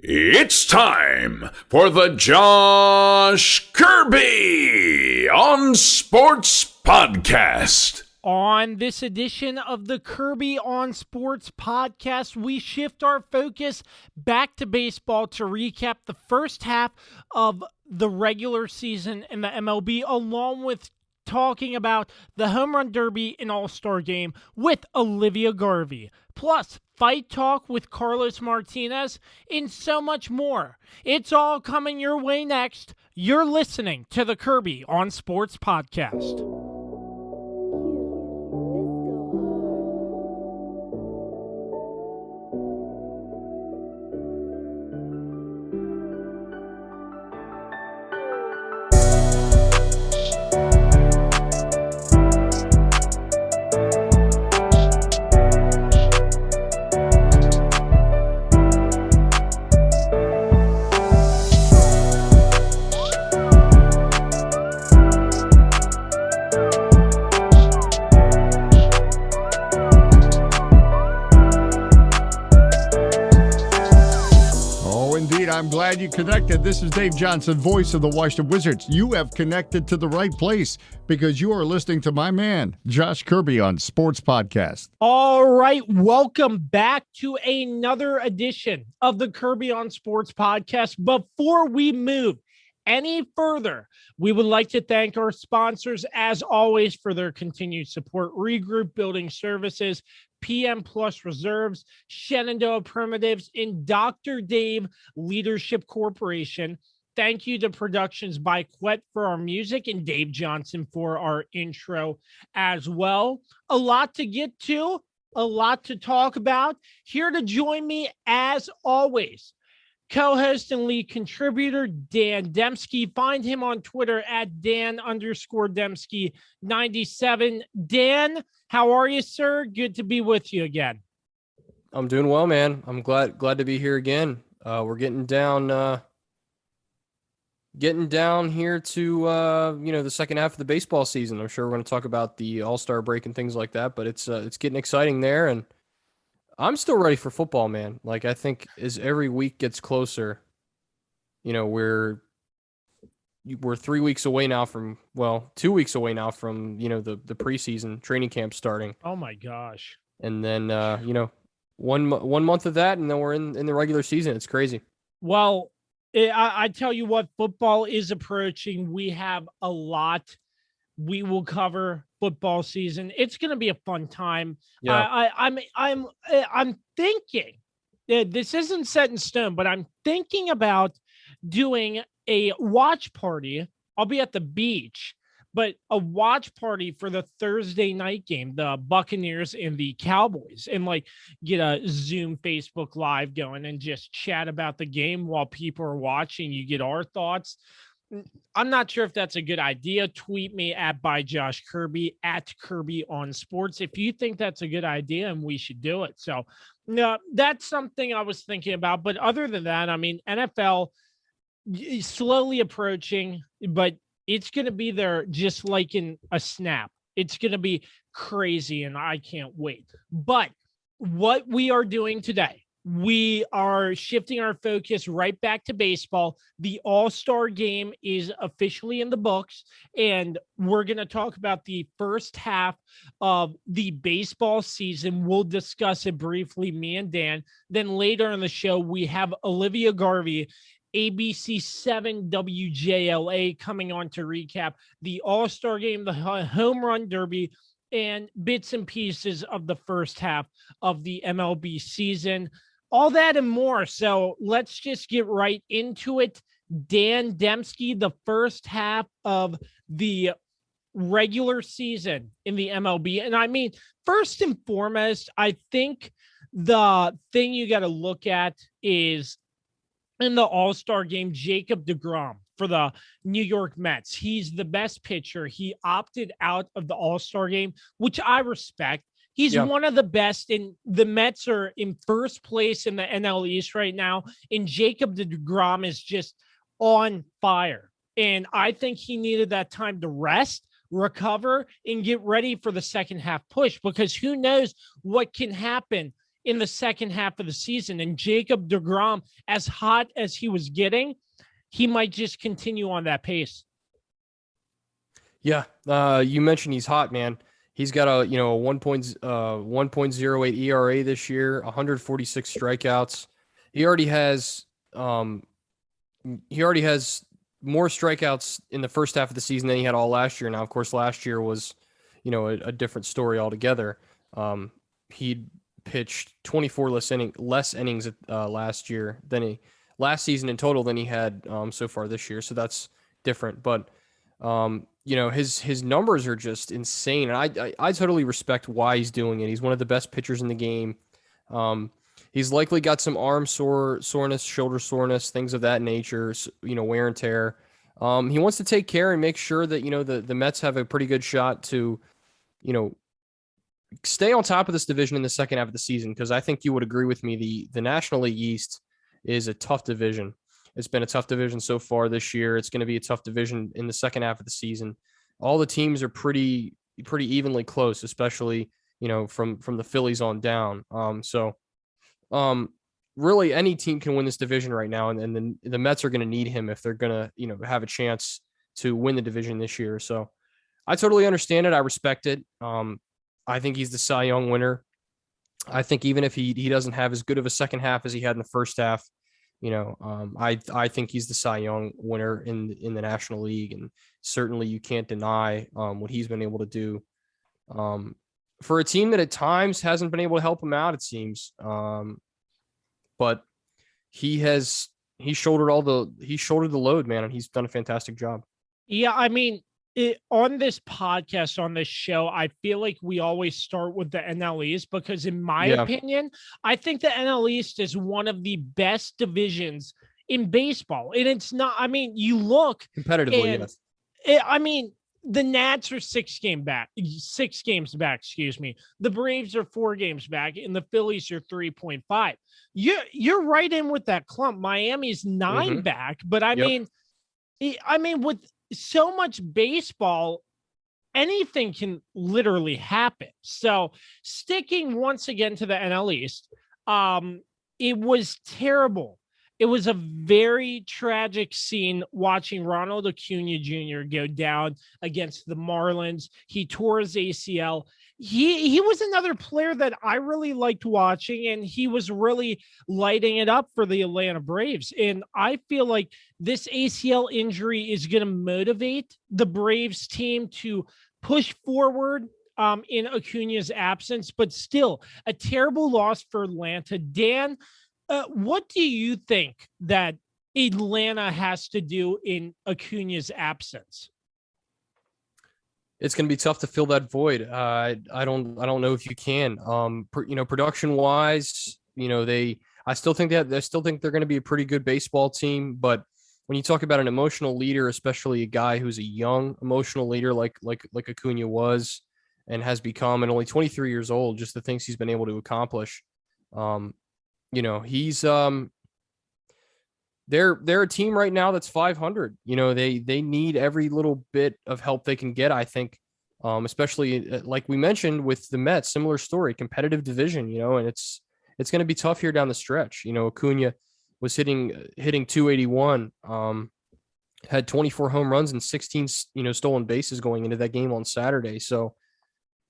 It's time for the Josh Kirby on Sports Podcast. On this edition of the Kirby on Sports Podcast, we shift our focus back to baseball to recap the first half of the regular season in the MLB, along with talking about the Home Run Derby and All-Star Game with Olivia Garvey. Plus, fight talk with Carlos Martinez, and so much more. It's all coming your way next. You're listening to the Kirby on Sports Podcast. I'm glad you connected. This is Dave Johnson, voice of the Washington Wizards. You have connected to the right place because you are listening to my man, Josh Kirby on Sports Podcast. All right, welcome back to another edition of the Kirby on Sports Podcast. Before we move any further, we would like to thank our sponsors, as always, for their continued support. Regroup Building Services, PM Plus Reserves, Shenandoah Primitives, and Dr. Dave Leadership Corporation. Thank you to Productions by Quet for our music and Dave Johnson for our intro as well. A lot to get to, a lot to talk about. Here to join me, as always, co-host and lead contributor Dan Demski. Find him on Twitter at Dan_Demski97. Dan, how are you, sir? Good to be with you again. I'm doing well, man. I'm glad to be here again. We're getting down here to the second half of the baseball season. I'm sure we're going to talk about the All-Star break and things like that, but it's getting exciting there, and I'm still ready for football, man. Like, I think as every week gets closer, we're 3 weeks away now from, 2 weeks away now from, the preseason training camp starting. Oh my gosh. And then, one month of that, and then we're in the regular season. It's crazy. Well, I tell you what, football is approaching. We have a lot we will cover football season. It's going to be a fun time. Yeah. I'm thinking, this isn't set in stone, but I'm thinking about doing a watch party. I'll be at the beach, but a watch party for the Thursday night game, the Buccaneers and the Cowboys, and get a Zoom Facebook Live going and just chat about the game while people are watching. You get our thoughts. I'm not sure if that's a good idea. Tweet me at @ByJoshKirby, @Kirby on Sports, if you think that's a good idea and we should do it. So, no, that's something I was thinking about. But other than that, I mean, NFL is slowly approaching, but it's going to be there just like in a snap. It's going to be crazy, and I can't wait. But what we are doing today, we are shifting our focus right back to baseball. The All-Star Game is officially in the books, and we're going to talk about the first half of the baseball season. We'll discuss it briefly, me and Dan. Then later in the show, we have Olivia Garvey, ABC 7 WJLA, coming on to recap the All-Star Game, the Home Run Derby, and bits and pieces of the first half of the MLB season. All that and more. So let's just get right into it. Dan Demski, the first half of the regular season in the MLB. And I mean, first and foremost, I think the thing you got to look at is in the All-Star Game, Jacob deGrom for the New York Mets. He's the best pitcher. He opted out of the All-Star Game, which I respect. He's one of the best, and the Mets are in first place in the NL East right now, and Jacob deGrom is just on fire. And I think he needed that time to rest, recover, and get ready for the second half push, because who knows what can happen in the second half of the season. And Jacob deGrom, as hot as he was getting, he might just continue on that pace. Yeah, you mentioned he's hot, man. He's got a 1.08 ERA this year, 146 strikeouts. He already has more strikeouts in the first half of the season than he had all last year. Now, of course, last year was, a different story altogether. He pitched 24 less innings last season in total than he had so far this year. So that's different. But his numbers are just insane, and I totally respect why he's doing it. He's one of the best pitchers in the game. He's likely got some arm soreness, shoulder soreness, things of that nature, wear and tear. He wants to take care and make sure that, the Mets have a pretty good shot to, stay on top of this division in the second half of the season, because I think you would agree with me. The National League East is a tough division. It's been a tough division so far this year. It's going to be a tough division in the second half of the season. All the teams are pretty evenly close, especially, from the Phillies on down. Really any team can win this division right now. And the Mets are going to need him if they're going to, have a chance to win the division this year. So I totally understand it. I respect it. I think he's the Cy Young winner. I think even if he doesn't have as good of a second half as he had in the first half, I think he's the Cy Young winner in the National League, and certainly you can't deny what he's been able to do for a team that at times hasn't been able to help him out, it seems. But he shouldered the load, man, and he's done a fantastic job. Yeah, I mean, on this podcast, on this show, I feel like we always start with the NL East because, in my opinion, I think the NL East is one of the best divisions in baseball. And it's not, I mean, you look competitively, yes. The Nats are 6 games back, excuse me. The Braves are 4 games back, and the Phillies are 3.5. You're right in with that clump. Miami's 9 back, but I mean, with so much baseball, anything can literally happen. So sticking once again to the NL East, it was terrible. It was a very tragic scene watching Ronald Acuna Jr. go down against the Marlins. He tore his ACL. He was another player that I really liked watching, and he was really lighting it up for the Atlanta Braves. And I feel like this ACL injury is going to motivate the Braves team to push forward in Acuna's absence, but still a terrible loss for Atlanta. Dan, what do you think that Atlanta has to do in Acuna's absence? It's going to be tough to fill that void. I don't know if you can. Production wise, I still think they're going to be a pretty good baseball team. But when you talk about an emotional leader, especially a guy who's a young emotional leader like Acuna was and has become, and only 23 years old, just the things he's been able to accomplish. He's they're a team right now that's 500. They need every little bit of help they can get, I think, especially like we mentioned with the Mets, similar story, competitive division, and it's going to be tough here down the stretch. Acuna was hitting 281, had 24 home runs and 16, stolen bases going into that game on Saturday. So,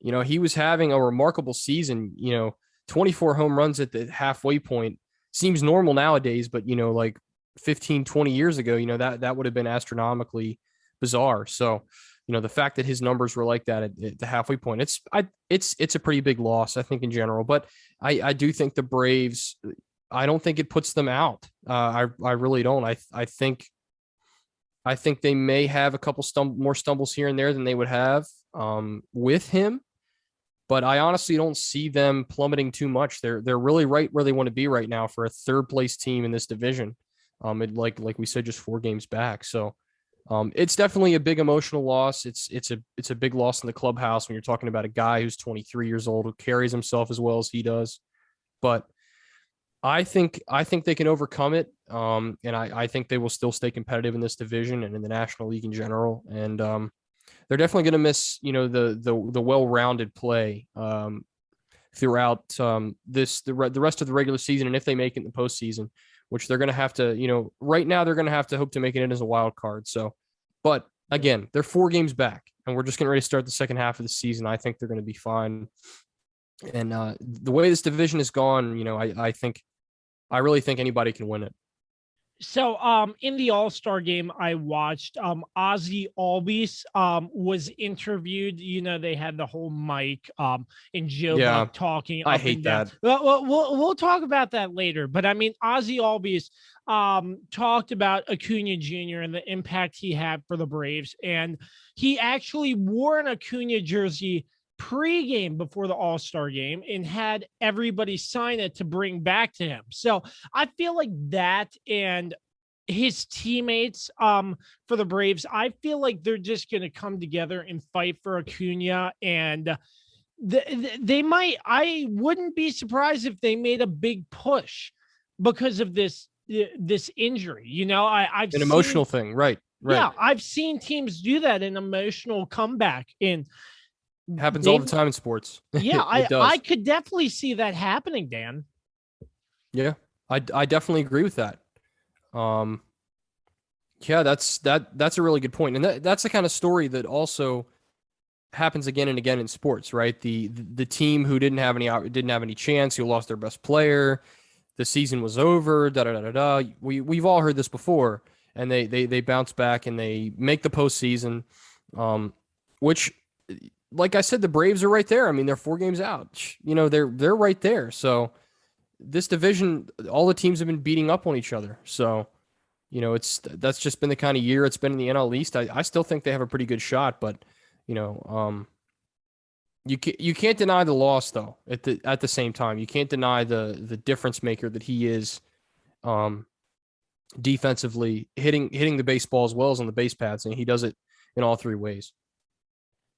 he was having a remarkable season. 24 home runs at the halfway point seems normal nowadays, but like 15, 20 years ago, that would have been astronomically bizarre. So, the fact that his numbers were like that at the halfway point, it's a pretty big loss, I think, in general. But I do think the Braves, I don't think it puts them out. I really don't. I think they may have a couple more stumbles here and there than they would have with him. But I honestly don't see them plummeting too much. They're really right where they want to be right now for a third place team in this division. Like we said, just 4 games back. So it's definitely a big emotional loss. It's a big loss in the clubhouse when you're talking about a guy who's 23 years old, who carries himself as well as he does. But I think they can overcome it. And I think they will still stay competitive in this division and in the National League in general. And they're definitely going to miss, the well-rounded play. throughout the rest of the regular season, and if they make it in the postseason, which they're going to have to, right now they're going to have to hope to make it in as a wild card. So, but again, they're 4 games back, and we're just getting ready to start the second half of the season. I think they're going to be fine. And the way this division has gone, I really think anybody can win it. So in the All-Star game I watched, Ozzy Albies was interviewed. They had the whole mic and Joe Buck talking. I hate that. We'll talk about that later. But I mean, Ozzy Albies talked about Acuna Jr. and the impact he had for the Braves. And he actually wore an Acuna jersey pregame before the All-Star game and had everybody sign it to bring back to him. So I feel like that and his teammates for the Braves, I feel like they're just going to come together and fight for Acuna, and they might. I wouldn't be surprised if they made a big push because of this injury. I've an emotional thing, right? Yeah, I've seen teams do that, an emotional comeback in. Happens all the time in sports. Yeah, I could definitely see that happening, Dan. Yeah, I definitely agree with that. Yeah, that's a really good point. And that's the kind of story that also happens again and again in sports, right? The team who didn't have any chance, who lost their best player, the season was over, We've all heard this before, and they bounce back and they make the postseason, which, like I said, the Braves are right there. I mean, they're 4 games out. They're right there. So this division, all the teams have been beating up on each other. So, that's just been the kind of year it's been in the NL East. I still think they have a pretty good shot, but you can't deny the loss though. At the same time, you can't deny the difference maker that he is, defensively hitting the baseball as well as on the base paths, and he does it in all 3 ways.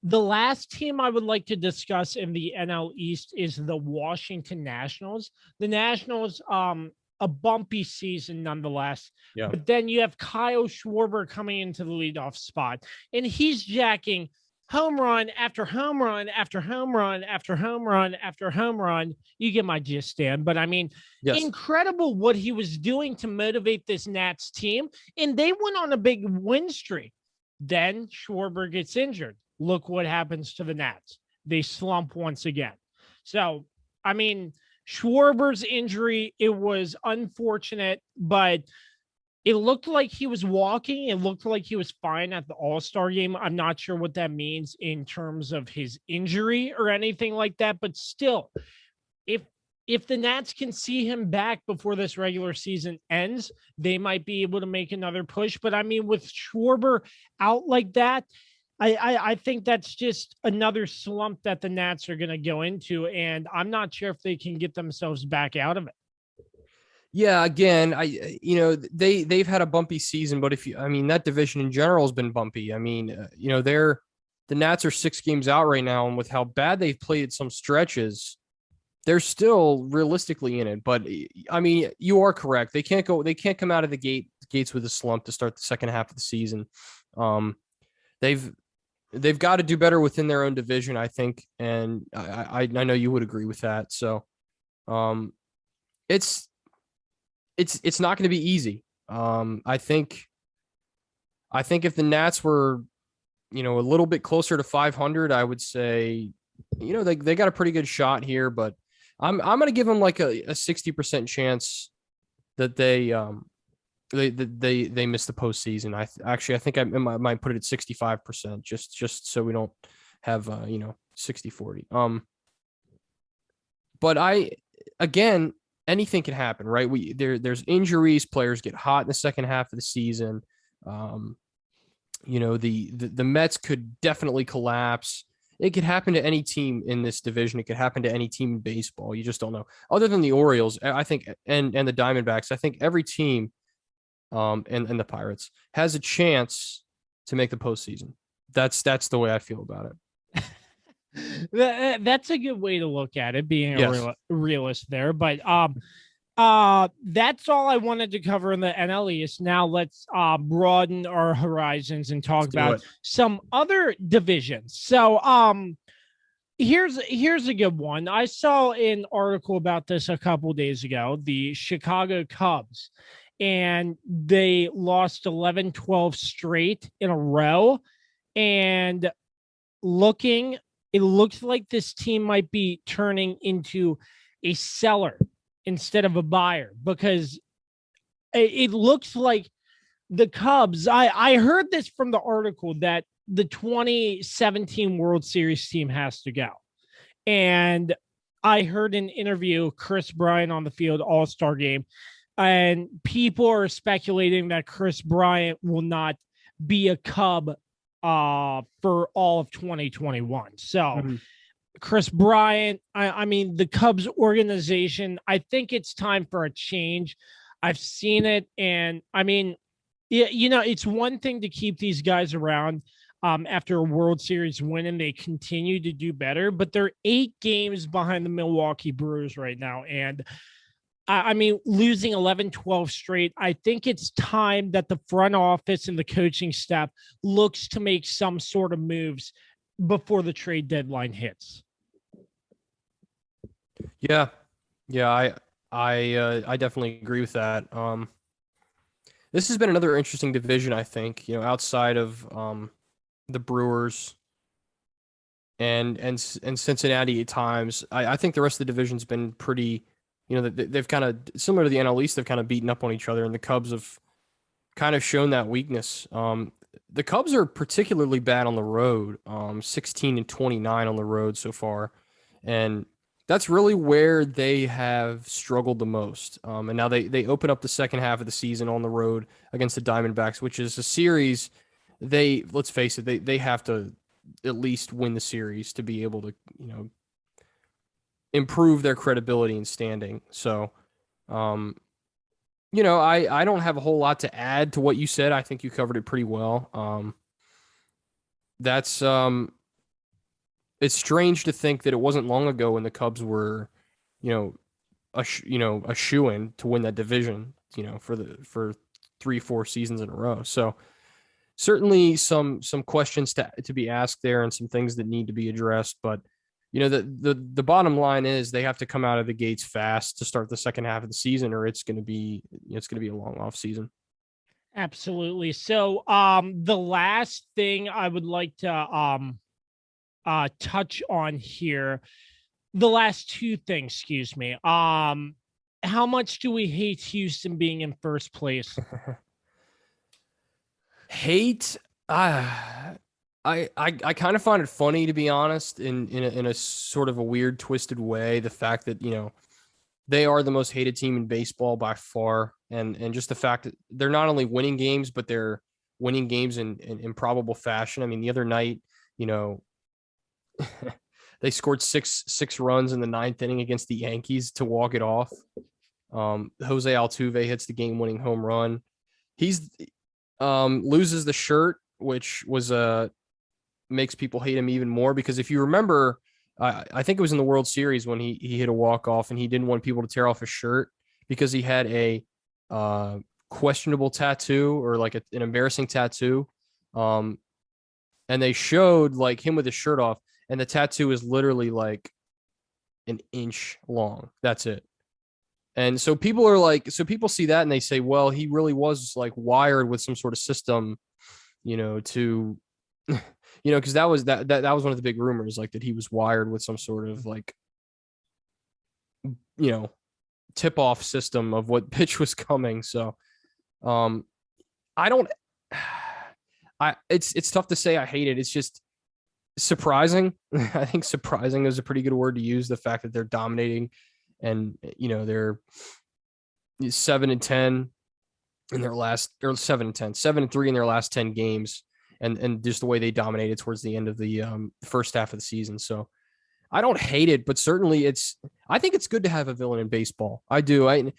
The last team I would like to discuss in the NL East is the Washington Nationals. The Nationals, a bumpy season nonetheless. Yeah. But then you have Kyle Schwarber coming into the leadoff spot, and he's jacking home run after home run after home run after home run after home run. You get my gist, Dan. But I mean, yes. Incredible what he was doing to motivate this Nats team, and they went on a big win streak. Then Schwarber gets injured. Look what happens to the Nats. They slump once again. So, I mean, Schwarber's injury, it was unfortunate, but it looked like he was walking. It looked like he was fine at the All-Star game. I'm not sure what that means in terms of his injury or anything like that, but still, if the Nats can see him back before this regular season ends, they might be able to make another push. But I mean, with Schwarber out like that, I think that's just another slump that the Nats are going to go into, and I'm not sure if they can get themselves back out of it. Yeah, again, they've had a bumpy season, but that division in general has been bumpy. I mean, the Nats are 6 games out right now, and with how bad they've played at some stretches, they're still realistically in it. But I mean, you are correct. They can't come out of the gates with a slump to start the second half of the season. They've got to do better within their own division, I think, and I know you would agree with that. So, it's not going to be easy. I think if the Nats were, a little bit closer to 500, I would say, they got a pretty good shot here. But I'm going to give them like a 60% chance that they miss the postseason. I think I might put it at 65%, just so we don't have 60-40. But again, anything can happen, right? There's injuries, players get hot in the second half of the season. The Mets could definitely collapse. It could happen to any team in this division. It could happen to any team in baseball. You just don't know. Other than the Orioles, I think, and the Diamondbacks, I think every team, and the Pirates has a chance to make the postseason. That's the way I feel about it. That's a good way to look at it, being a realist there. But that's all I wanted to cover in the NL East. Now let's broaden our horizons and talk about some other divisions. So here's a good one. I saw an article about this a couple days ago. The Chicago Cubs, and they lost 11-12 straight in a row. And it looks like this team might be turning into a seller instead of a buyer, because it looks like the Cubs. I heard this from the article that the 2017 World Series team has to go. And I heard an interview, Chris Bryant on the field, All-Star game, and people are speculating that Chris Bryant will not be a Cub for all of 2021. So Chris Bryant, I mean, the Cubs organization, I think it's time for a change. I've seen it. And I mean, it's one thing to keep these guys around after a World Series win and they continue to do better, but they're 8 games behind the Milwaukee Brewers right now. And I mean, losing 11-12 straight, I think it's time that the front office and the coaching staff looks to make some sort of moves before the trade deadline hits. Yeah. I definitely agree with that. This has been another interesting division, I think, outside of the Brewers and Cincinnati at times. I think the rest of the division's been pretty, they've kind of, similar to the NL East, they've kind of beaten up on each other, and the Cubs have kind of shown that weakness. The Cubs are particularly bad on the road, 16-29 on the road so far, and that's really where they have struggled the most. And now they open up the second half of the season on the road against the Diamondbacks, which is a series let's face it, they have to at least win the series to be able to, improve their credibility and standing. So, I don't have a whole lot to add to what you said. I think you covered it pretty well. It's strange to think that it wasn't long ago when the Cubs were, a shoo-in to win that division, for 3-4 seasons in a row. So certainly some questions to be asked there and some things that need to be addressed. But, the bottom line is they have to come out of the gates fast to start the second half of the season, or it's going to be a long off season. Absolutely. So the last thing I would like to touch on here, the last 2 things, excuse me. How much do we hate Houston being in first place? Hate, I kind of find it funny, to be honest, in a sort of a weird, twisted way. The fact that they are the most hated team in baseball by far, and just the fact that they're not only winning games, but they're winning games in improbable fashion. I mean, the other night, they scored six runs in the 9th inning against the Yankees to walk it off. Jose Altuve hits the game-winning home run. He's loses the shirt, which was makes people hate him even more, because if you remember, I think it was in the World Series when he hit a walk-off and he didn't want people to tear off his shirt because he had a questionable tattoo, or like an embarrassing tattoo. And they showed like him with his shirt off, and the tattoo is literally like an inch long. That's it. And so people see that and they say, well, he really was like wired with some sort of system, to, because that was one of the big rumors, like that he was wired with some sort of like, tip off system of what pitch was coming. So, it's tough to say I hate it. It's just surprising. I think surprising is a pretty good word to use. The fact that they're dominating, and they're 7-10 in their last, or 7-10, 7-3 in their last 10 games, and just the way they dominated towards the end of the first half of the season. So I don't hate it, but certainly I think it's good to have a villain in baseball. I do. And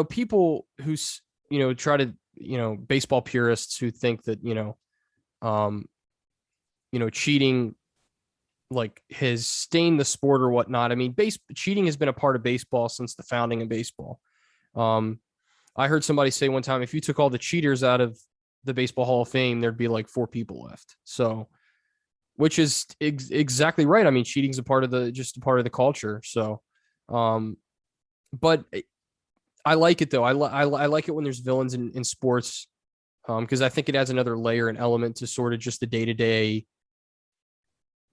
people who try to baseball purists who think that cheating like has stained the sport or whatnot. I mean, cheating has been a part of baseball since the founding of baseball. I heard somebody say one time, if you took all the cheaters out of the Baseball Hall of Fame, there'd be like 4 people left. So, which is exactly right. I mean, cheating's a part of the culture. So, but I like it though. I like it when there's villains in sports, because I think it adds another layer and element to sort of just the day-to-day,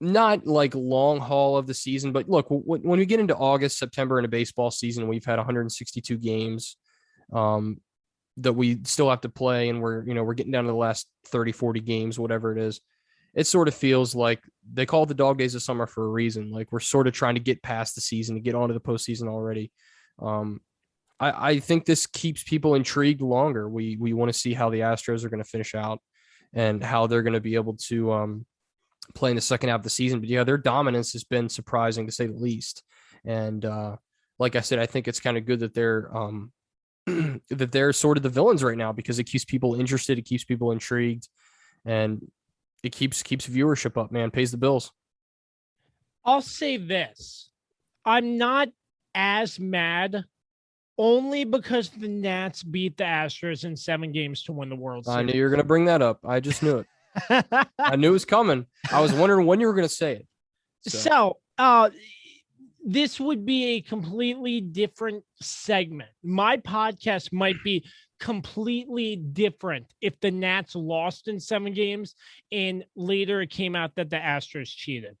not like long haul of the season. But look, when we get into August, September in a baseball season, we've had 162 games that we still have to play, and we're getting down to the last 30, 40 games, whatever it is. It sort of feels like they call it the dog days of summer for a reason. Like we're sort of trying to get past the season to get onto the postseason already. I think this keeps people intrigued longer. We want to see how the Astros are going to finish out and how they're going to be able to play in the second half of the season. But yeah, their dominance has been surprising to say the least. And like I said, I think it's kind of good that they're that they're sort of the villains right now, because it keeps people interested, it keeps people intrigued, and it keeps viewership up, man, pays the bills. I'll say this. I'm not as mad, only because the Nats beat the Astros in 7 games to win the World Series. I knew you were going to bring that up. I just knew it. I knew it was coming. I was wondering when you were going to say it. So this would be a completely different segment. My podcast might be completely different if the Nats lost in 7 games and later it came out that the Astros cheated.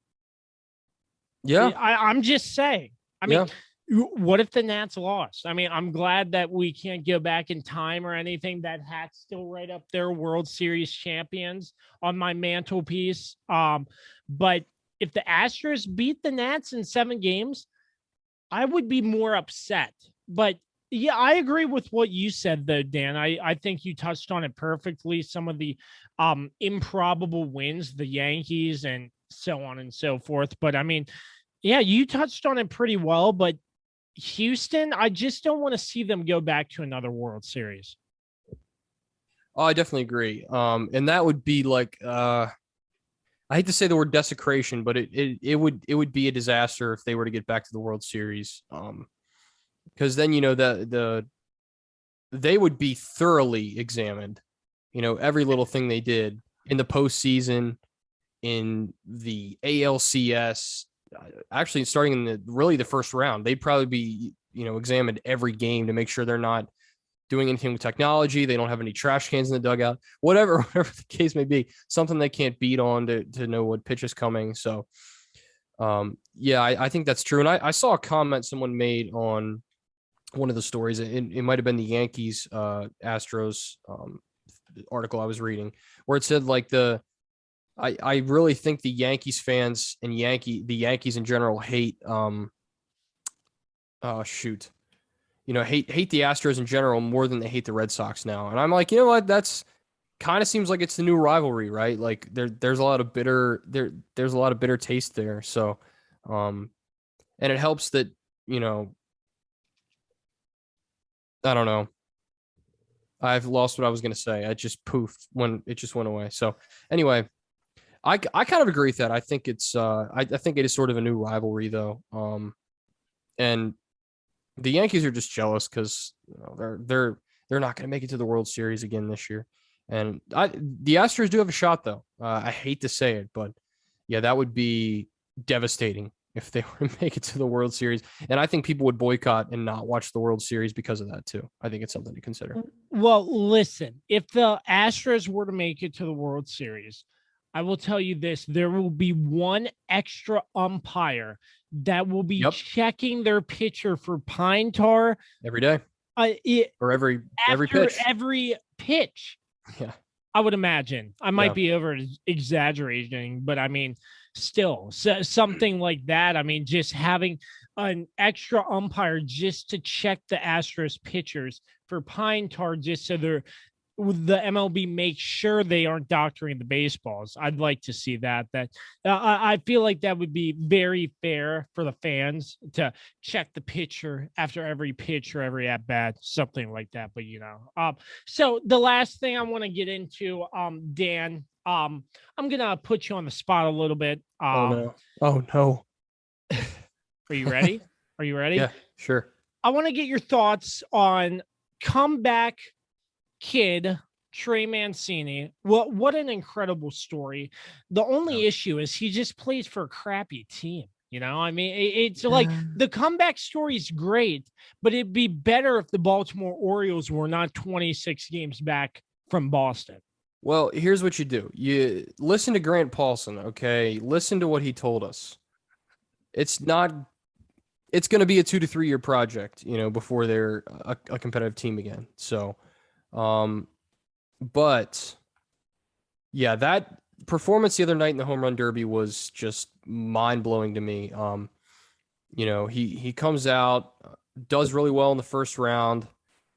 Yeah. I'm just saying. I mean, what if the Nats lost? I mean, I'm glad that we can't go back in time or anything. That hat's still right up there, World Series champions on my mantelpiece. But if the Astros beat the Nats in 7 games, I would be more upset. But yeah, I agree with what you said, though, Dan. I think you touched on it perfectly. Some of the improbable wins, the Yankees and so on and so forth. But I mean, yeah, you touched on it pretty well. But Houston, I just don't want to see them go back to another World Series. Oh, I definitely agree. And that would be like, I hate to say the word desecration, but it would be a disaster if they were to get back to the World Series. Because then, they would be thoroughly examined, every little thing they did in the postseason, in the ALCS, actually starting in the first round. They'd probably be, examined every game to make sure they're not doing anything with technology. They don't have any trash cans in the dugout, whatever the case may be, something they can't beat on to know what pitch is coming. So, I think that's true. And I saw a comment someone made on one of the stories. It might have been the Yankees, Astros article I was reading, where it said like I really think the Yankees fans and the Yankees in general hate, hate the Astros in general more than they hate the Red Sox now. And I'm like, you know what? That's kind of seems like it's the new rivalry, right? Like there's a lot of bitter taste there. So, and it helps that, I don't know. I've lost what I was going to say. I just poofed when it just went away. So anyway, I kind of agree with that. I think it's I think it is sort of a new rivalry though. And the Yankees are just jealous because they're not going to make it to the World Series again this year. And the Astros do have a shot though. I hate to say it, but yeah, that would be devastating if they were to make it to the World Series. And I think people would boycott and not watch the World Series because of that too. I think it's something to consider. Well, listen, if the Astros were to make it to the World Series, I will tell you this, there will be one extra umpire that will be checking their pitcher for pine tar every day. Or every pitch. Every pitch. Yeah. I would imagine. I might be over exaggerating, but I mean, still something like that. I mean, just having an extra umpire just to check the Astros pitchers for pine tar, just so the MLB makes sure they aren't doctoring the baseballs. I'd like to see that. I feel like that would be very fair for the fans to check the pitcher after every pitch or every at bat, something like that. But so the last thing I want to get into, Dan, I'm gonna put you on the spot a little bit. Oh no! Are you ready? Are you ready? Yeah, sure. I want to get your thoughts on comeback kid Trey Mancini. What an incredible story. The only issue is he just plays for a crappy team. I mean, it's like the comeback story is great, but it'd be better if the Baltimore Orioles were not 26 games back from Boston. Well, here's what you do. You listen to Grant Paulson, okay? Listen to what he told us. It's going to be a 2 to 3 year project, before they're a competitive team again. So, but yeah, that performance the other night in the home run derby was just mind-blowing to me. He comes out, does really well in the first round,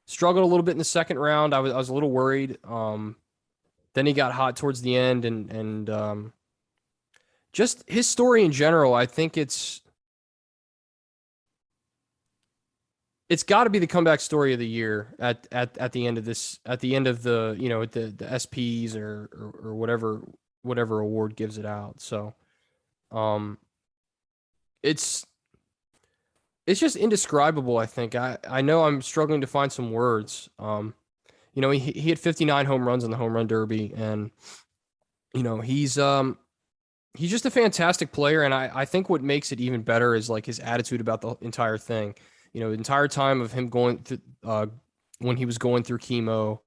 struggled a little bit in the second round. I was a little worried. Then he got hot towards the end, and just his story in general, I think it's got to be the comeback story of the year at the end of this, at the end of the the SPs or whatever award gives it out. So, it's just indescribable. I think I know I'm struggling to find some words. He had 59 home runs in the home run derby, and he's just a fantastic player. And I think what makes it even better is like his attitude about the entire thing. The entire time of him going through, when he was going through chemo,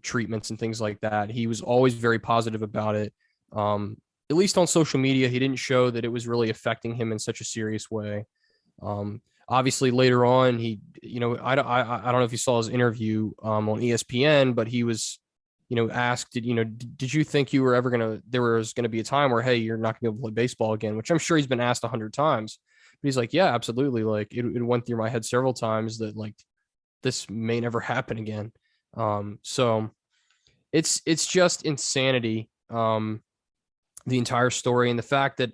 treatments and things like that, he was always very positive about it. At least on social media, he didn't show that it was really affecting him in such a serious way. Obviously later on, he, I don't know if you saw his interview, on ESPN, but he was, asked, did you think you were ever there was going to be a time where, hey, you're not gonna be able to play baseball again, which I'm sure he's been asked 100 times. But he's like, yeah, absolutely. Like it went through my head several times that like this may never happen again. So it's just insanity. The entire story, and the fact that,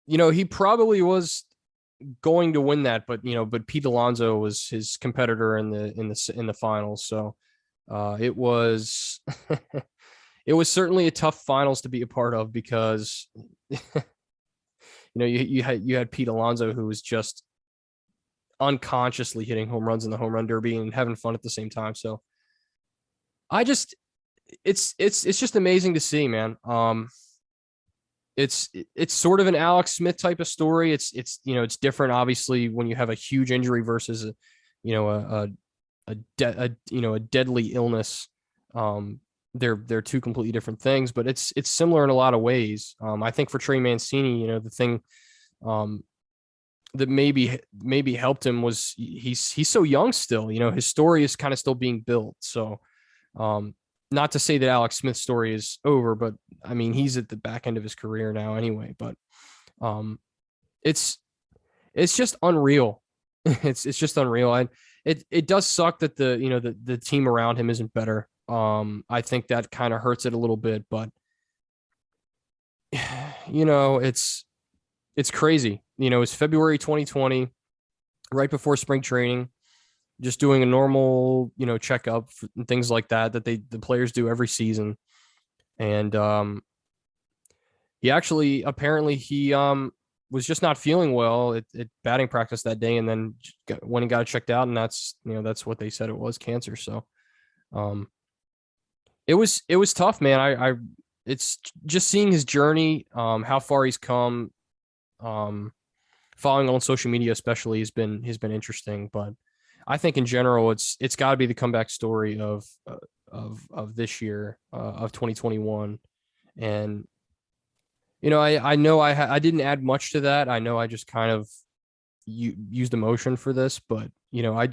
he probably was going to win that, but Pete Alonso was his competitor in the finals. So it was it was certainly a tough finals to be a part of, because you had Pete Alonso, who was just unconsciously hitting home runs in the home run derby and having fun at the same time. So it's just amazing to see, man. It's sort of an Alex Smith type of story. It's different, obviously, when you have a huge injury versus a deadly illness. They're two completely different things, but it's similar in a lot of ways. I think for Trey Mancini, the thing that maybe helped him was he's so young still. His story is kind of still being built. So, not to say that Alex Smith's story is over, but I mean, he's at the back end of his career now anyway. But it's just unreal. It's just unreal. And it does suck that the team around him isn't better. I think that kind of hurts it a little bit, but it's crazy. It's February 2020, right before spring training, just doing a normal, checkup and things like that the players do every season. And he actually, apparently he was just not feeling well at batting practice that day, and then went and got it checked out, and that's what they said it was, cancer. So it was tough, man. It's just seeing his journey, how far he's come, following on social media especially has been interesting. But I think in general, it's got to be the comeback story of this year, of 2021. And I know I didn't add much to that. I know I just kind of used emotion for this, but I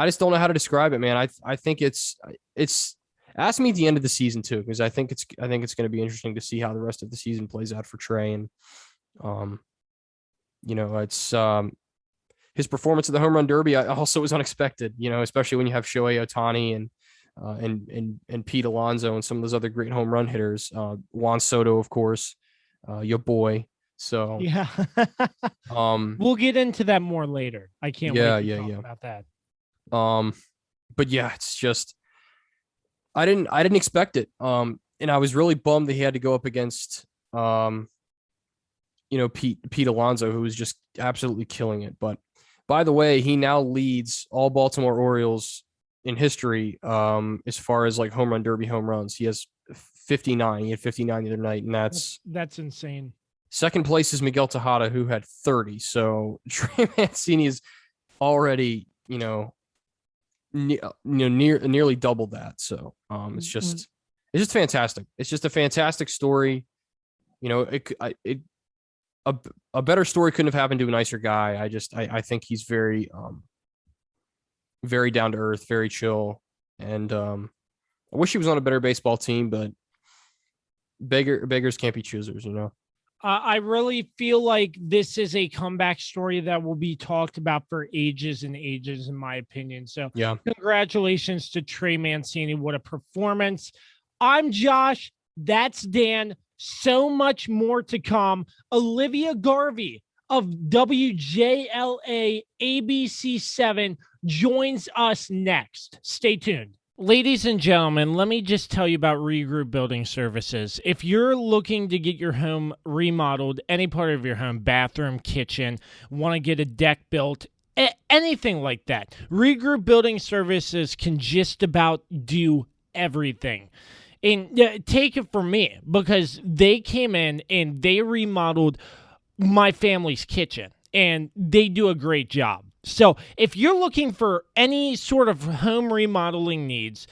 just don't know how to describe it, man. I think it's ask me at the end of the season too, because I think it's going to be interesting to see how the rest of the season plays out for Trey. And it's his performance at the home run derby also was unexpected, especially when you have Shohei Ohtani and Pete Alonso and some of those other great home run hitters, Juan Soto, of course, your boy. So yeah, we'll get into that more later. I can't wait to talk about that. But yeah, it's just I didn't expect it. And I was really bummed that he had to go up against Pete Alonso, who was just absolutely killing it. But by the way, he now leads all Baltimore Orioles in history as far as like home run derby home runs. He has 59. He had 59 the other night, and that's insane. Second place is Miguel Tejada, who had 30. So Trey Mancini is already, nearly double that. So it's just fantastic. It's just a fantastic story. A better story couldn't have happened to a nicer guy. I think he's very very down to earth, very chill, and I wish he was on a better baseball team, but beggars can't be choosers, I really feel like this is a comeback story that will be talked about for ages and ages, in my opinion. So, yeah, congratulations to Trey Mancini. What a performance. I'm Josh. That's Dan. So much more to come. Olivia Garvey of WJLA ABC 7 joins us next. Stay tuned. Ladies and gentlemen, let me just tell you about Regroup Building Services. If you're looking to get your home remodeled, any part of your home, bathroom, kitchen, want to get a deck built, anything like that, Regroup Building Services can just about do everything. And take it from me, because they came in and they remodeled my family's kitchen, and they do a great job. So if you're looking for any sort of home remodeling needs,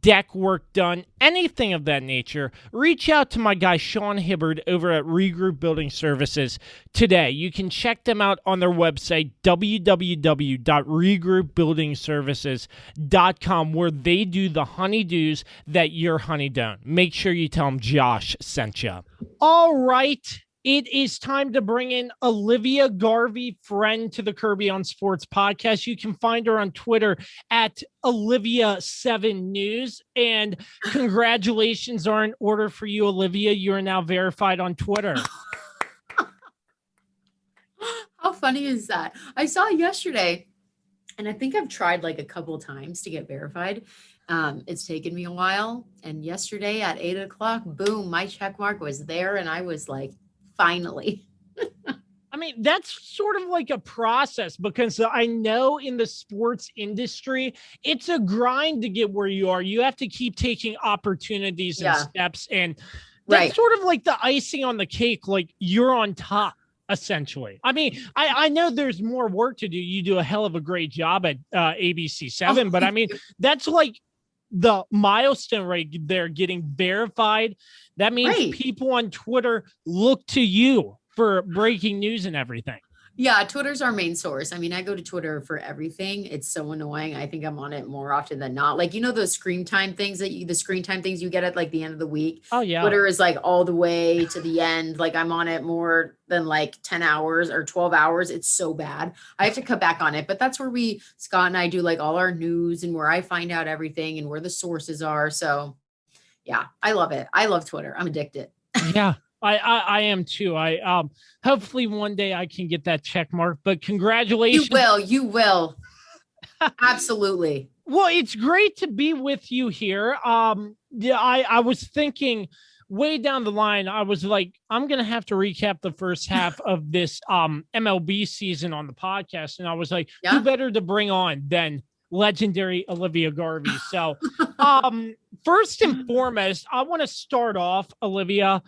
deck work done, anything of that nature, reach out to my guy Sean Hibbard over at Regroup Building Services today. You can check them out on their website, www.regroupbuildingservices.com, where they do the honeydews that your honey don't. Make sure you tell them Josh sent you. All right. It is time to bring in Olivia Garvey, friend to the Kirby on Sports podcast. You can find her on Twitter at Olivia7News. And congratulations are in order for you, Olivia. You are now verified on Twitter. How funny is that? I saw it yesterday, and I think I've tried like a couple times to get verified. It's taken me a while. And yesterday at 8:00, boom, my check mark was there. And I was like, finally. I mean, that's sort of like a process, because I know in the sports industry, it's a grind to get where you are. You have to keep taking opportunities and steps. And that's sort of like the icing on the cake. Like, you're on top, essentially. I mean, I know there's more work to do. You do a hell of a great job at ABC 7, but I mean, that's like the milestone right there, getting verified. That means people on Twitter look to you for breaking news and everything. Yeah, Twitter's our main source. I mean, I go to Twitter for everything. It's so annoying. I think I'm on it more often than not. Like, those screen time things you get at like the end of the week. Oh yeah. Twitter is like all the way to the end. Like, I'm on it more than like 10 hours or 12 hours. It's so bad. I have to cut back on it, but that's where Scott and I do like all our news, and where I find out everything and where the sources are. So yeah, I love it. I love Twitter. I'm addicted. Yeah. I am too. Hopefully one day I can get that check mark, but congratulations. You will. Absolutely. Well, it's great to be with you here. I was thinking way down the line, I was like, I'm going to have to recap the first half of this MLB season on the podcast. And I was like, who better to bring on than legendary Olivia Garvey? So first and foremost, I want to start off, Olivia.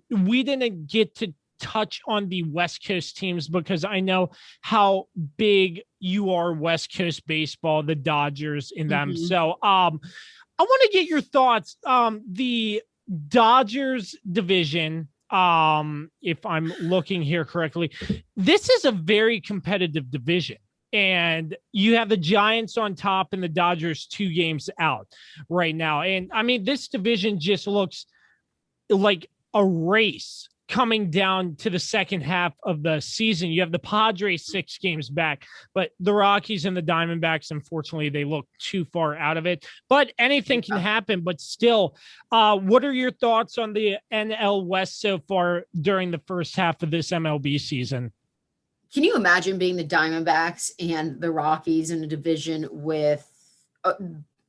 We didn't get to touch on the West Coast teams, because I know how big you are West Coast baseball, the Dodgers in them. Mm-hmm. So I want to get your thoughts. The Dodgers division, if I'm looking here correctly, this is a very competitive division. And you have the Giants on top and the Dodgers 2 games out right now. And I mean, this division just looks like a race coming down to the second half of the season. You have the Padres 6 games back, but the Rockies and the Diamondbacks, unfortunately, they look too far out of it. But anything can happen. But still, what are your thoughts on the NL West so far during the first half of this MLB season? Can you imagine being the Diamondbacks and the Rockies in a division with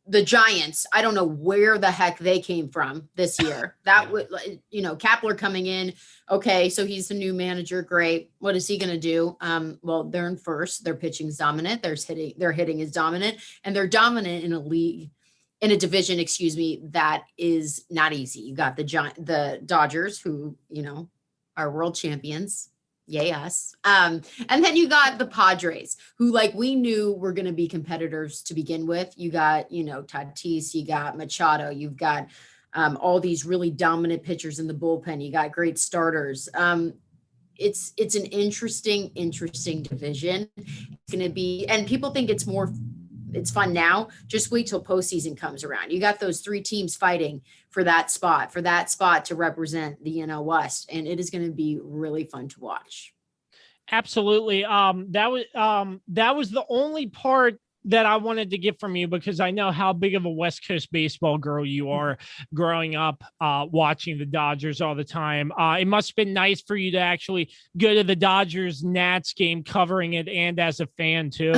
the Giants, I don't know where the heck they came from this year. That would, Kapler coming in. Okay, so he's the new manager. Great. What is he going to do? Well, they're in first. Their pitching's dominant. Their hitting is dominant, and they're dominant in a league, in a division, that is not easy. You got the Dodgers, who are world champions. Yay us. And then you got the Padres, who we knew were going to be competitors to begin with. You got, Tatis, you got Machado, you've got all these really dominant pitchers in the bullpen. You got great starters. It's an interesting division. It's going to be, and people think it's fun now. Just wait till postseason comes around. You got those 3 teams fighting for that spot to represent the NL West. And it is going to be really fun to watch. Absolutely. That was the only part that I wanted to get from you, because I know how big of a West Coast baseball girl you are growing up, watching the Dodgers all the time. It must have been nice for you to actually go to the Dodgers Nats game, covering it, and as a fan too.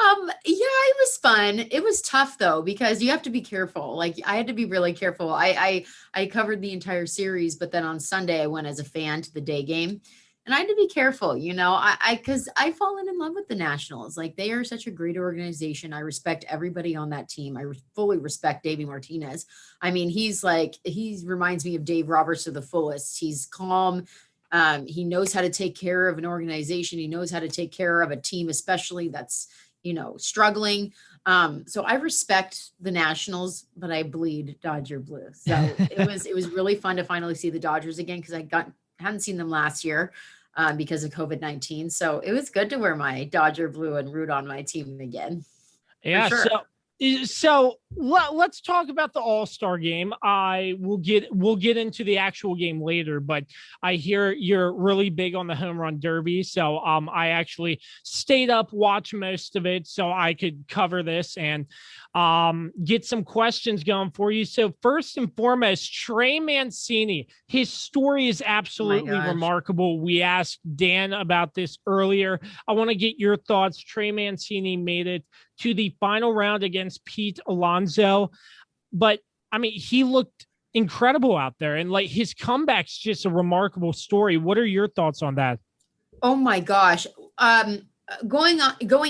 It was fun. It was tough though, because you have to be careful. I had to be really careful. I covered the entire series, but then on Sunday I went as a fan to the day game, and I had to be careful, because I've fallen in love with the Nationals. They are such a great organization. I respect everybody on that team. I fully respect Davey Martinez. I mean, he reminds me of Dave Roberts to the fullest. He's calm. He knows how to take care of an organization. He knows how to take care of a team, especially that's, struggling. So I respect the Nationals, but I bleed Dodger blue. So it was really fun to finally see the Dodgers again, because I hadn't seen them last year because of COVID-19. So it was good to wear my Dodger blue and root on my team again. Yeah. Sure. So let's talk about the All-Star game. We'll get into the actual game later, but I hear you're really big on the home run derby. So I actually stayed up, watched most of it so I could cover this and get some questions going for you. So first and foremost, Trey Mancini, his story is absolutely remarkable. We asked Dan about this earlier. I want to get your thoughts. Trey Mancini made it to the final round against Pete Alonso. But I mean, he looked incredible out there, and his comeback's just a remarkable story. What are your thoughts on that? Oh my gosh. Going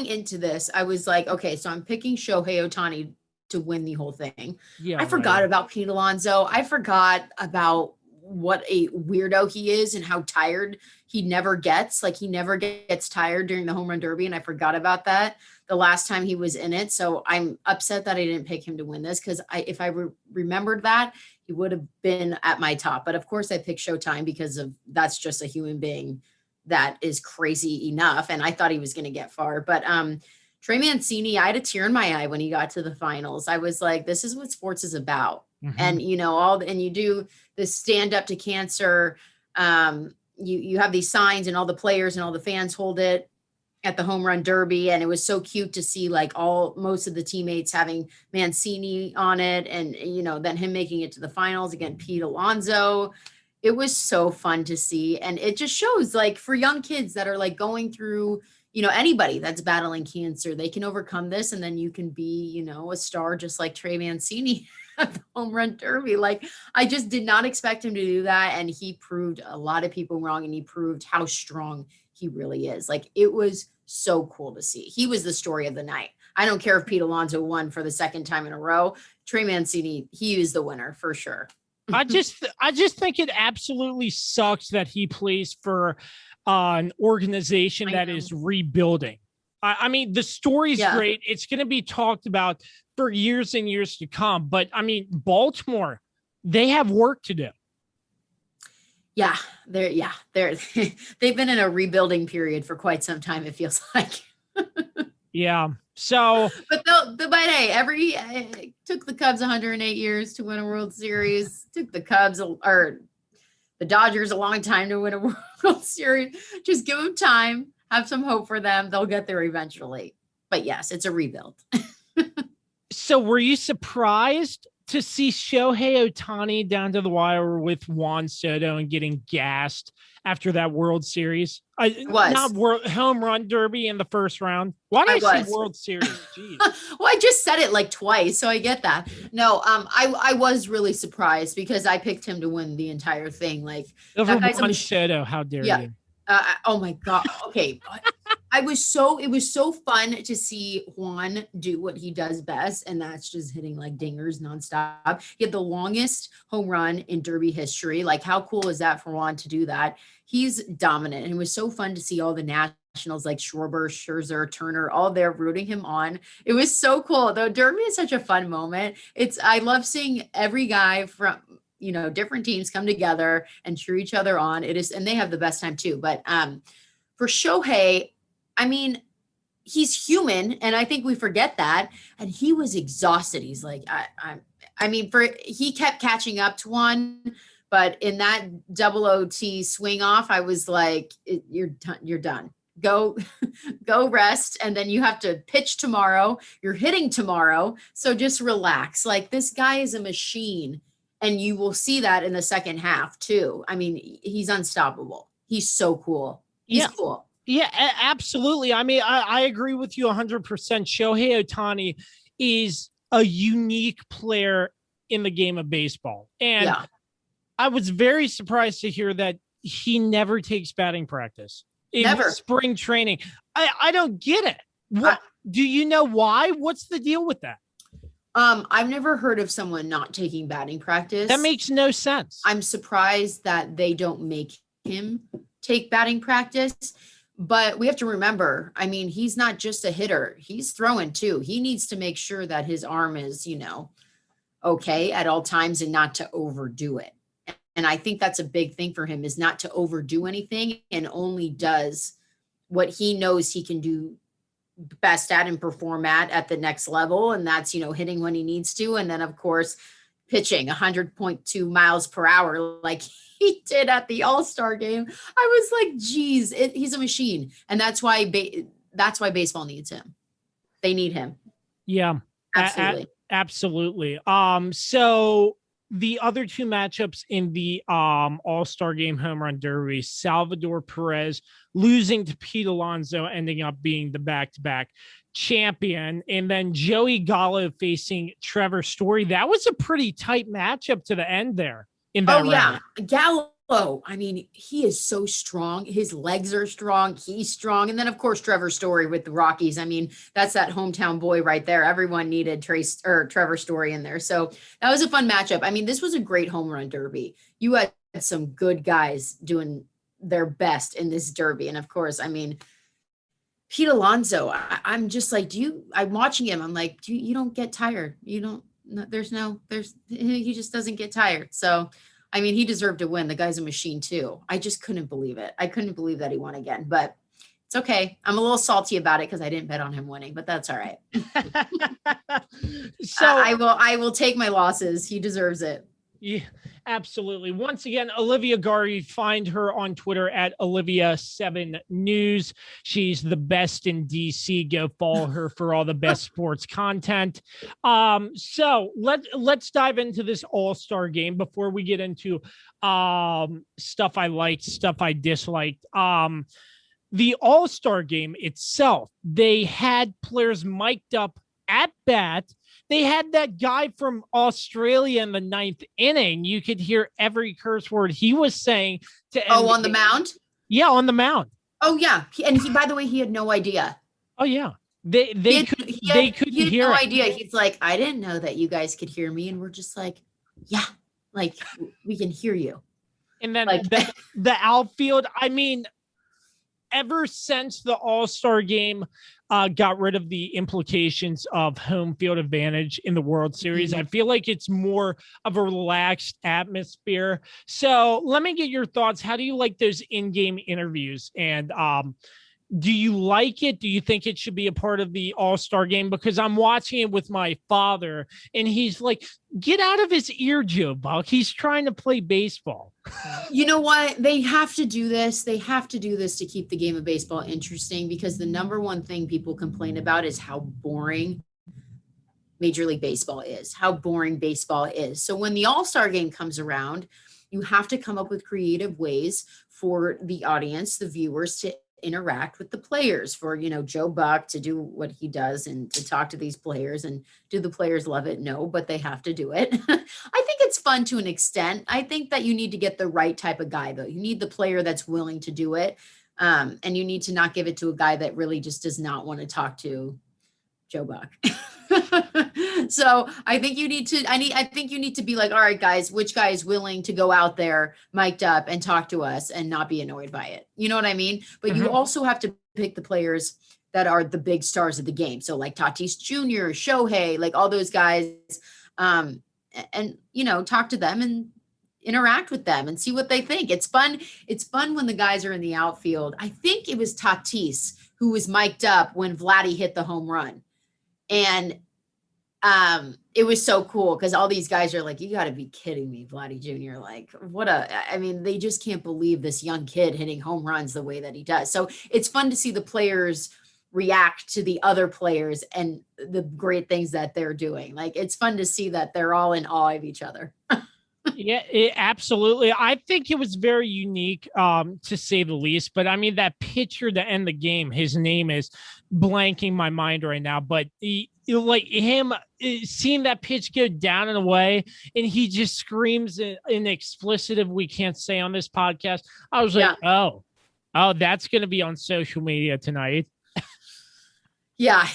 into this, I was like, okay, so I'm picking Shohei Ohtani to win the whole thing. Yeah, I forgot about Pete Alonso. I forgot about what a weirdo he is and how tired he never gets. He never gets tired during the home run derby. And I forgot about that the last time he was in it. So I'm upset that I didn't pick him to win this, because if I remembered that, he would have been at my top. But of course I picked Showtime because that's just a human being that is crazy enough. And I thought he was going to get far. But Trey Mancini, I had a tear in my eye when he got to the finals. I was like, this is what sports is about. Mm-hmm. And, and you do this stand up to cancer. You have these signs, and all the players and all the fans hold it at the home run derby. And it was so cute to see most of the teammates having Mancini on it. And, then him making it to the finals against Pete Alonso. It was so fun to see. And it just shows for young kids that are going through, anybody that's battling cancer, they can overcome this. And then you can be, a star just like Trey Mancini at the home run derby. I just did not expect him to do that. And he proved a lot of people wrong, and he proved how strong he really is. It was so cool to see. He was the story of the night. I don't care if Pete Alonso won for the second time in a row. Trey Mancini, he is the winner for sure. I just think it absolutely sucks that he plays for an organization that is rebuilding. I mean, the story's great. It's going to be talked about for years and years to come. But I mean, Baltimore, they have work to do. Yeah, they've been in a rebuilding period for quite some time, it feels like. Yeah. So, but hey, it took the Cubs 108 years to win a World Series. Took the Cubs or the Dodgers a long time to win a World Series. Just give them time. Have some hope for them. They'll get there eventually. But yes, it's a rebuild. So were you surprised to see Shohei Ohtani down to the wire with Juan Soto and getting gassed after that World Series. was. Not World Home Run Derby in the first round. Why did I say World Series? Jeez. Well, I just said it like twice, so I get that. No, I was really surprised because I picked him to win the entire thing. Like Over Juan Soto, how dare you? Oh my God. Okay. It was so fun to see Juan do what he does best, and that's just hitting like dingers nonstop. He had the longest home run in Derby history. Like, how cool is that for Juan to do that? He's dominant, and it was so fun to see all the nationals like Schwarber, Scherzer, Turner, all there rooting him on. It was so cool. Though Derby is such a fun moment. I love seeing every guy from different teams come together and cheer each other on. It is, and they have the best time too. But for Shohei, I mean, he's human, and I think we forget that. And he was exhausted. He's like, he kept catching up to one, but in that double OT swing off, I was like, you're done. Go rest, and then you have to pitch tomorrow. You're hitting tomorrow, so just relax. Like, this guy is a machine, and you will see that in the second half too. I mean, he's unstoppable. He's so cool. He's cool. Yeah, absolutely. I mean, I agree with you 100%. Shohei Ohtani is a unique player in the game of baseball. And I was very surprised to hear that he never takes batting practice in spring training. I don't get it. What do you know why? What's the deal with that? I've never heard of someone not taking batting practice. That makes no sense. I'm surprised that they don't make him take batting practice. But we have to remember, I mean, he's not just a hitter. He's throwing too. He needs to make sure that his arm is, okay at all times and not to overdo it. And I think that's a big thing for him, is not to overdo anything and only does what he knows he can do best at and perform at the next level. And that's, hitting when he needs to. And then, of course, pitching 100.2 miles per hour like he did at the All-Star game. I was like, geez, he's a machine. And that's why baseball needs him. They need him. Yeah, absolutely. Absolutely. So the other two matchups in the All-Star game home run derby, Salvador Perez losing to Pete Alonso, ending up being the back-to-back champion, and then Joey Gallo facing Trevor Story. That was a pretty tight matchup to the end there. In that round. Gallo. I mean, he is so strong. His legs are strong. He's strong. And then, of course, Trevor Story with the Rockies. I mean, that's that hometown boy right there. Everyone needed Trevor Story in there. So that was a fun matchup. I mean, this was a great home run derby. You had some good guys doing their best in this derby. And of course, I mean, Pete Alonso, I'm just like, I'm watching him. I'm like, you don't get tired. You don't. He just doesn't get tired. So, I mean, he deserved to win. The guy's a machine too. I just couldn't believe it. I couldn't believe that he won again, but it's okay. I'm a little salty about it because I didn't bet on him winning, but that's all right. So I will take my losses. He deserves it. Yeah, absolutely. Once again, Olivia Garvey, find her on Twitter at Olivia7News. She's the best in DC. Go follow her for all the best sports content. So let's dive into this All-Star game before we get into stuff I liked, stuff I disliked. The All-Star game itself, they had players mic'd up at bat. They had that guy from Australia in the ninth inning. You could hear every curse word he was saying to end on the mound? Yeah, on the mound. Oh, yeah. And he, by the way, he had no idea. Oh, yeah. They couldn't hear no idea. He's like, I didn't know that you guys could hear me. And we're just like, yeah, like we can hear you. And then like the outfield, I mean, ever since the All-Star game got rid of the implications of home field advantage in the World Series, I feel like it's more of a relaxed atmosphere. So let me get your thoughts. How do you like those in-game interviews? And do you like it? Do you think it should be a part of the All-Star game? Because I'm watching it with my father, and he's like, get out of his ear, Joe Buck. He's trying to play baseball. You know what? They have to do this. They have to do this to keep the game of baseball interesting, because the number one thing people complain about is how boring Major League Baseball is, how boring baseball is. So when the All-Star game comes around, You have to come up with creative ways for the audience, the viewers, to interact with the players, for, Joe Buck to do what he does and to talk to these players. And do the players love it? No, but they have to do it. I think it's fun to an extent. I think that you need to get the right type of guy, though. You need the player that's willing to do it. And you need to not give it to a guy that really just does not want to talk to Joe Buck. So I think you need to be like, all right, guys, which guy is willing to go out there mic'd up and talk to us and not be annoyed by it? You know what I mean? But you also have to pick the players that are the big stars of the game. So like Tatis Jr., Shohei, like all those guys, and talk to them and interact with them and see what they think. It's fun. It's fun when the guys are in the outfield. I think it was Tatis who was mic'd up when Vladdy hit the home run. And it was so cool because all these guys are like, you got to be kidding me, Vladdy Jr. Like, they just can't believe this young kid hitting home runs the way that he does. So it's fun to see the players react to the other players and the great things that they're doing. Like, it's fun to see that they're all in awe of each other. Yeah, absolutely. I think it was very unique, to say the least. But I mean, that pitcher to end the game, his name is blanking my mind right now. But like him seeing that pitch go down and away, and he just screams an expletive we can't say on this podcast. I was like, oh, that's going to be on social media tonight. Yeah.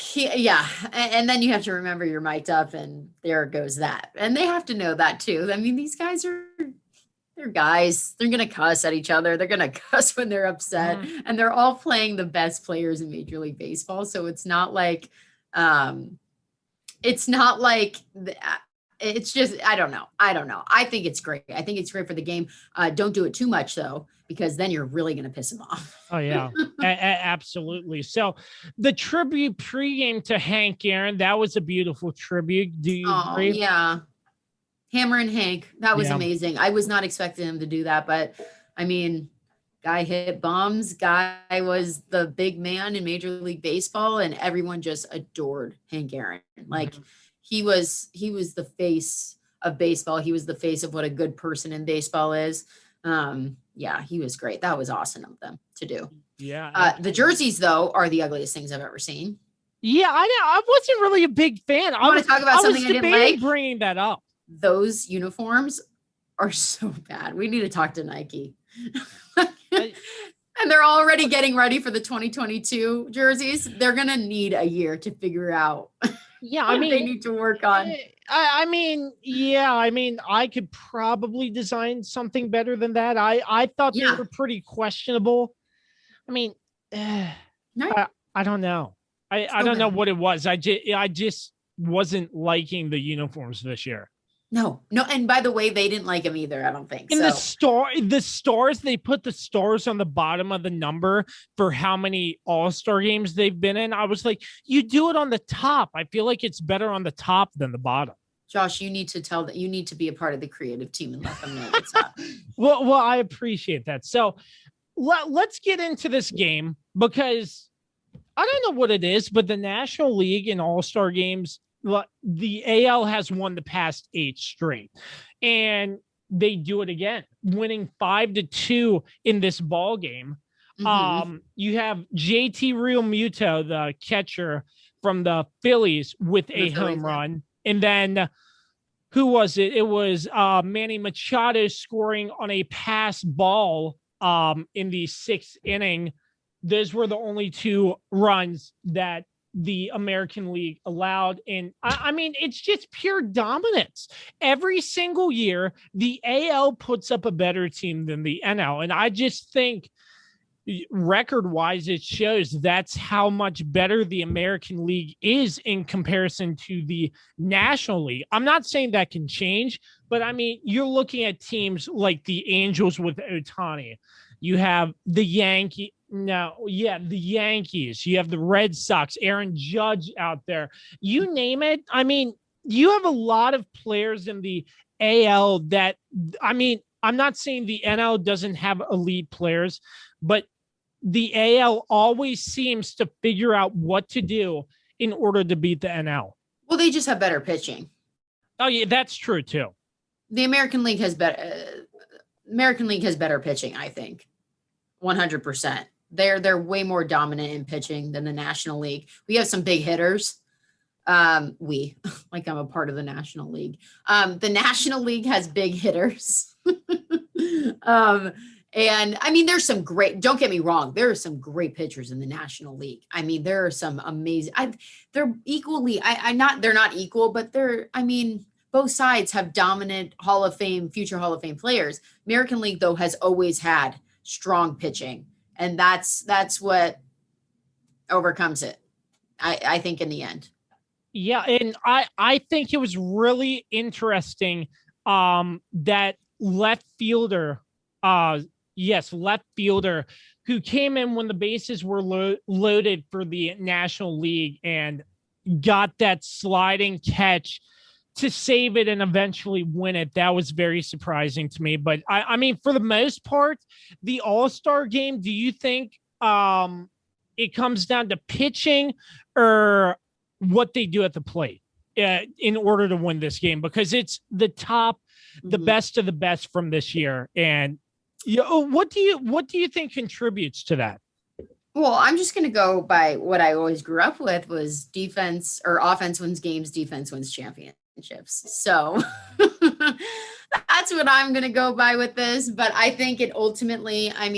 And then you have to remember you're mic'd up and there goes that. And they have to know that too. I mean, these guys they're guys. They're going to cuss at each other. They're going to cuss when they're upset. And they're all playing the best players in Major League Baseball. So it's not like, it's just, I don't know. I think it's great. I think it's great for the game. Don't do it too much though, because then you're really going to piss them off. Oh yeah, absolutely. So the tribute pregame to Hank Aaron, that was a beautiful tribute. Do you agree? Yeah. Hammer and Hank. That was amazing. I was not expecting him to do that, but I mean, guy hit bombs. Guy was the big man in Major League Baseball, and everyone just adored Hank Aaron. Like he was the face of baseball. He was the face of what a good person in baseball is. Yeah, he was great. That was awesome of them to do. Yeah. The jerseys though are the ugliest things I've ever seen. Yeah, I wasn't really a big fan. I want to talk about something I didn't like. Bringing that up. Those uniforms are so bad. We need to talk to Nike. And they're already getting ready for the 2022 jerseys. They're going to need a year to figure out. Yeah, I mean, they need to work on. I mean, I could probably design something better than that. I thought they were pretty questionable. I mean, I don't know. I don't know what it was. I just wasn't liking the uniforms this year. No. And by the way, they didn't like him either. I don't think. And the stars, they put the stars on the bottom of the number for how many All-Star games they've been in. I was like, you do it on the top. I feel like it's better on the top than the bottom. Josh, you need to be a part of the creative team and let them know what's up. Well, I appreciate that. So let's get into this game, because I don't know what it is, but the National League and All-Star games, the AL has won the past 8 straight, and they do it again, winning 5-2 in this ball game. You have JT Realmuto, the catcher from the Phillies, with a home run. And then who was it? It was Manny Machado scoring on a pass ball in the 6th inning. Those were the only 2 runs that the American League allowed. And I mean, it's just pure dominance. Every single year, the AL puts up a better team than the NL. And I just think record-wise, it shows that's how much better the American League is in comparison to the National League. I'm not saying that can change, but I mean, you're looking at teams like the Angels with Ohtani. You have the Yankees. The Yankees. You have the Red Sox, Aaron Judge out there. You name it. I mean, you have a lot of players in the AL that, I mean, I'm not saying the NL doesn't have elite players, but the AL always seems to figure out what to do in order to beat the NL. Well, they just have better pitching. Oh, yeah, that's true, too. The American League has better. American League has better pitching, I think. 100%. They're way more dominant in pitching than the National League. We have some big hitters. Like I'm a part of the National League. The National League has big hitters. And I mean, there's some great, don't get me wrong, there are some great pitchers in the National League. I mean, there are some amazing, they're equally, they're not equal, but both sides have dominant Hall of Fame, future Hall of Fame players. American League, though, has always had strong pitching. And that's what overcomes it, I think, in the end. Yeah, and I think it was really interesting that left fielder who came in when the bases were loaded for the National League and got that sliding catch to save it and eventually win it. That was very surprising to me. But I mean, for the most part, the All-Star game, do you think it comes down to pitching or what they do at the plate in order to win this game? Because it's the best of the best from this year. And what do you think contributes to that? Well, I'm just going to go by what I always grew up with was defense or offense wins games, defense wins championships. So that's what I'm going to go by with this. But I think it ultimately, I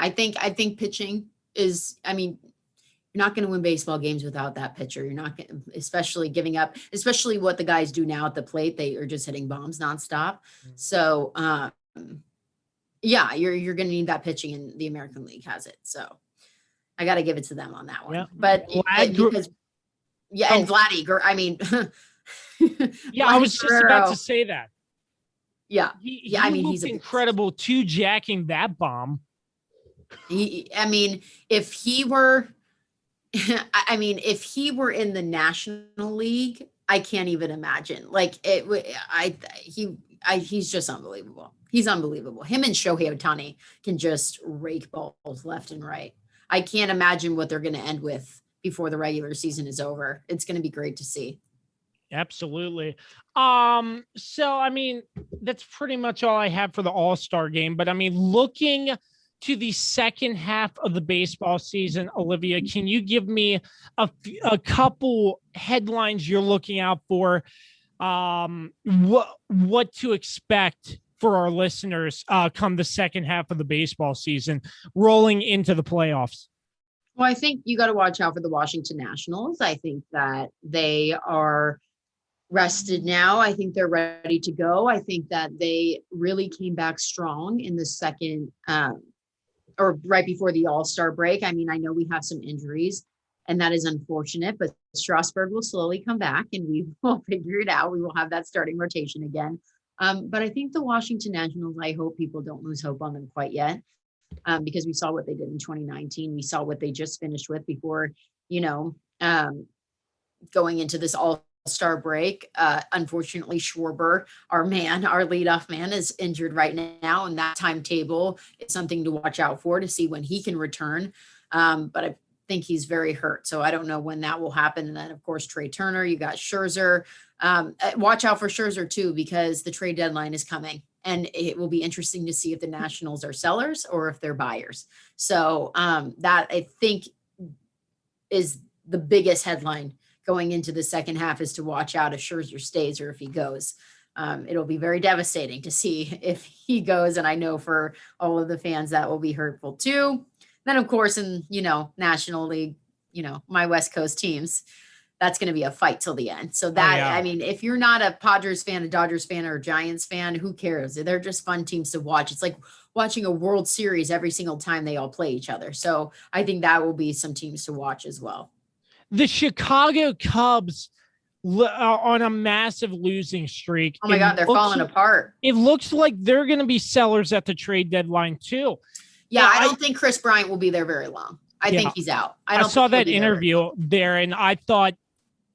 think pitching is, you're not going to win baseball games without that pitcher. You're not going to, especially giving up, especially what the guys do now at the plate. They are just hitting bombs nonstop. So, you're going to need that pitching, and the American League has it. So I got to give it to them on that one. Yeah. But because, and Vladdy, I was just about to say that. Yeah. He's incredible too, jacking that bomb. If he were in the National League, I can't even imagine. He's just unbelievable. He's unbelievable. Him and Shohei Ohtani can just rake balls left and right. I can't imagine what they're going to end with before the regular season is over. It's going to be great to see. Absolutely. So, that's pretty much all I have for the All-Star game. But, looking to the second half of the baseball season, Olivia, can you give me a couple headlines you're looking out for? What to expect for our listeners come the second half of the baseball season, rolling into the playoffs? Well, I think you got to watch out for the Washington Nationals. I think that they are rested now. I think they're ready to go. I think that they really came back strong in the second or right before the All-Star break. I know we have some injuries, and that is unfortunate, but Strasburg will slowly come back and we will figure it out. We will have that starting rotation again. But I think the Washington Nationals, I hope people don't lose hope on them quite yet, because we saw what they did in 2019. We saw what they just finished with before, going into this All-Star break. Unfortunately, Schwarber, our leadoff man, is injured right now, and that timetable is something to watch out for to see when he can return. But I think he's very hurt, so I don't know when that will happen. And then, of course, Trey Turner, you got Scherzer. Watch out for Scherzer too, because the trade deadline is coming, and it will be interesting to see if the Nationals are sellers or if they're buyers. So that, I think, is the biggest headline going into the second half, is to watch out if Scherzer stays or if he goes. It'll be very devastating to see if he goes, and I know for all of the fans that will be hurtful too. Then, of course, in, National League, my West Coast teams, that's going to be a fight till the end. So that, if you're not a Padres fan, a Dodgers fan, or a Giants fan, who cares? They're just fun teams to watch. It's like watching a World Series every single time they all play each other. So I think that will be some teams to watch as well. The Chicago Cubs are on a massive losing streak. Oh my God, they're falling apart. It looks like they're going to be sellers at the trade deadline too. Yeah, I don't think Chris Bryant will be there very long. I think he's out. I saw that interview there, and I thought,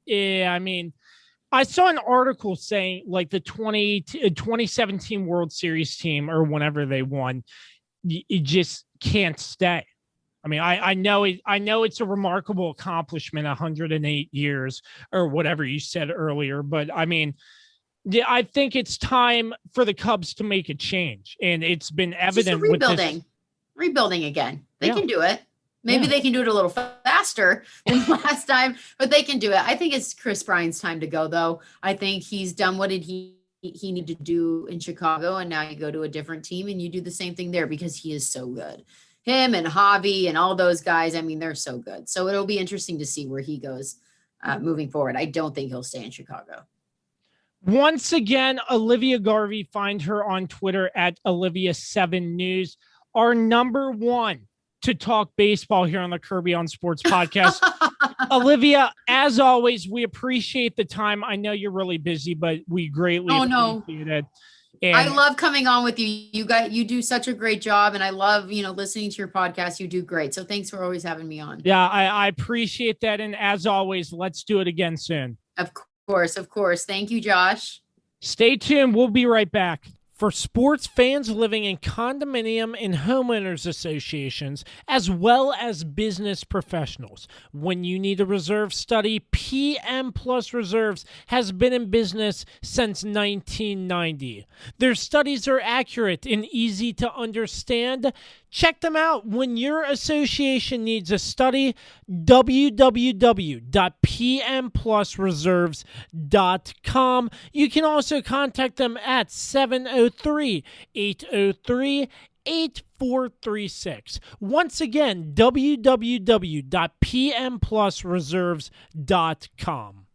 I saw an article saying like the 2017 World Series team, or whenever they won, you just can't stay. I know it's a remarkable accomplishment, 108 years or whatever you said earlier, but Yeah, I think it's time for the Cubs to make a change, and it's been evident Just with rebuilding again. They Yeah. can do it. Maybe they can do it a little faster than last time, but they can do it. I think it's Chris Bryant's time to go, though. I think he's done what he needed to do in Chicago, and now you go to a different team and you do the same thing there because he is so good. Him and Javi and all those guys, I mean, they're so good. So it'll be interesting to see where he goes moving forward. I don't think he'll stay in Chicago. Once again, Olivia Garvey, find her on Twitter at Olivia7News. Our number one to talk baseball here on the Kirby on Sports podcast. Olivia, as always, we appreciate the time. I know you're really busy, but we greatly appreciate it. And I love coming on with you. You do such a great job, and I love, listening to your podcast. You do great. So thanks for always having me on. Yeah, I appreciate that. And as always, let's do it again soon. Of course. Thank you, Josh. Stay tuned. We'll be right back. For sports fans living in condominium and homeowners associations, as well as business professionals, when you need a reserve study, PM Plus Reserves has been in business since 1990. Their studies are accurate and easy to understand. Check them out when your association needs a study. www.pmplusreserves.com. You can also contact them at 703-803-8436. Once again, www.pmplusreserves.com.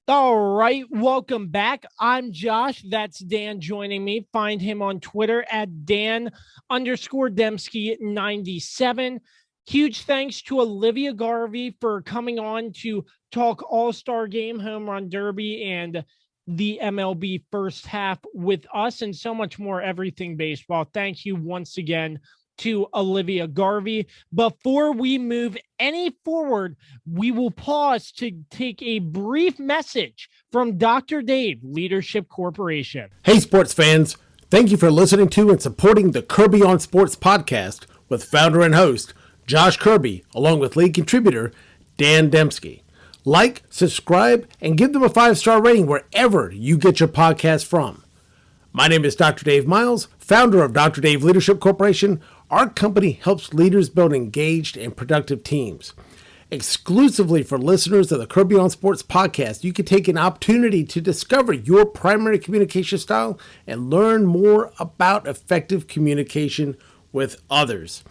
All right, welcome back. I'm Josh. That's Dan joining me. Find him on Twitter at Dan_Demski97. Huge thanks to Olivia Garvey for coming on to talk All-Star Game, Home Run Derby, and the MLB first half with us, and so much more, everything baseball. Thank you once again to Olivia Garvey. Before we move any forward, we will pause to take a brief message from Dr. Dave, Leadership Corporation. Hey, sports fans. Thank you for listening to and supporting the Kirby on Sports podcast with founder and host Josh Kirby, along with lead contributor Dan Demski. Like, subscribe, and give them a 5-star rating wherever you get your podcast from. My name is Dr. Dave Miles, founder of Dr. Dave Leadership Corporation. Our company helps leaders build engaged and productive teams. Exclusively for listeners of the Kirby on Sports podcast, you can take an opportunity to discover your primary communication style and learn more about effective communication with others.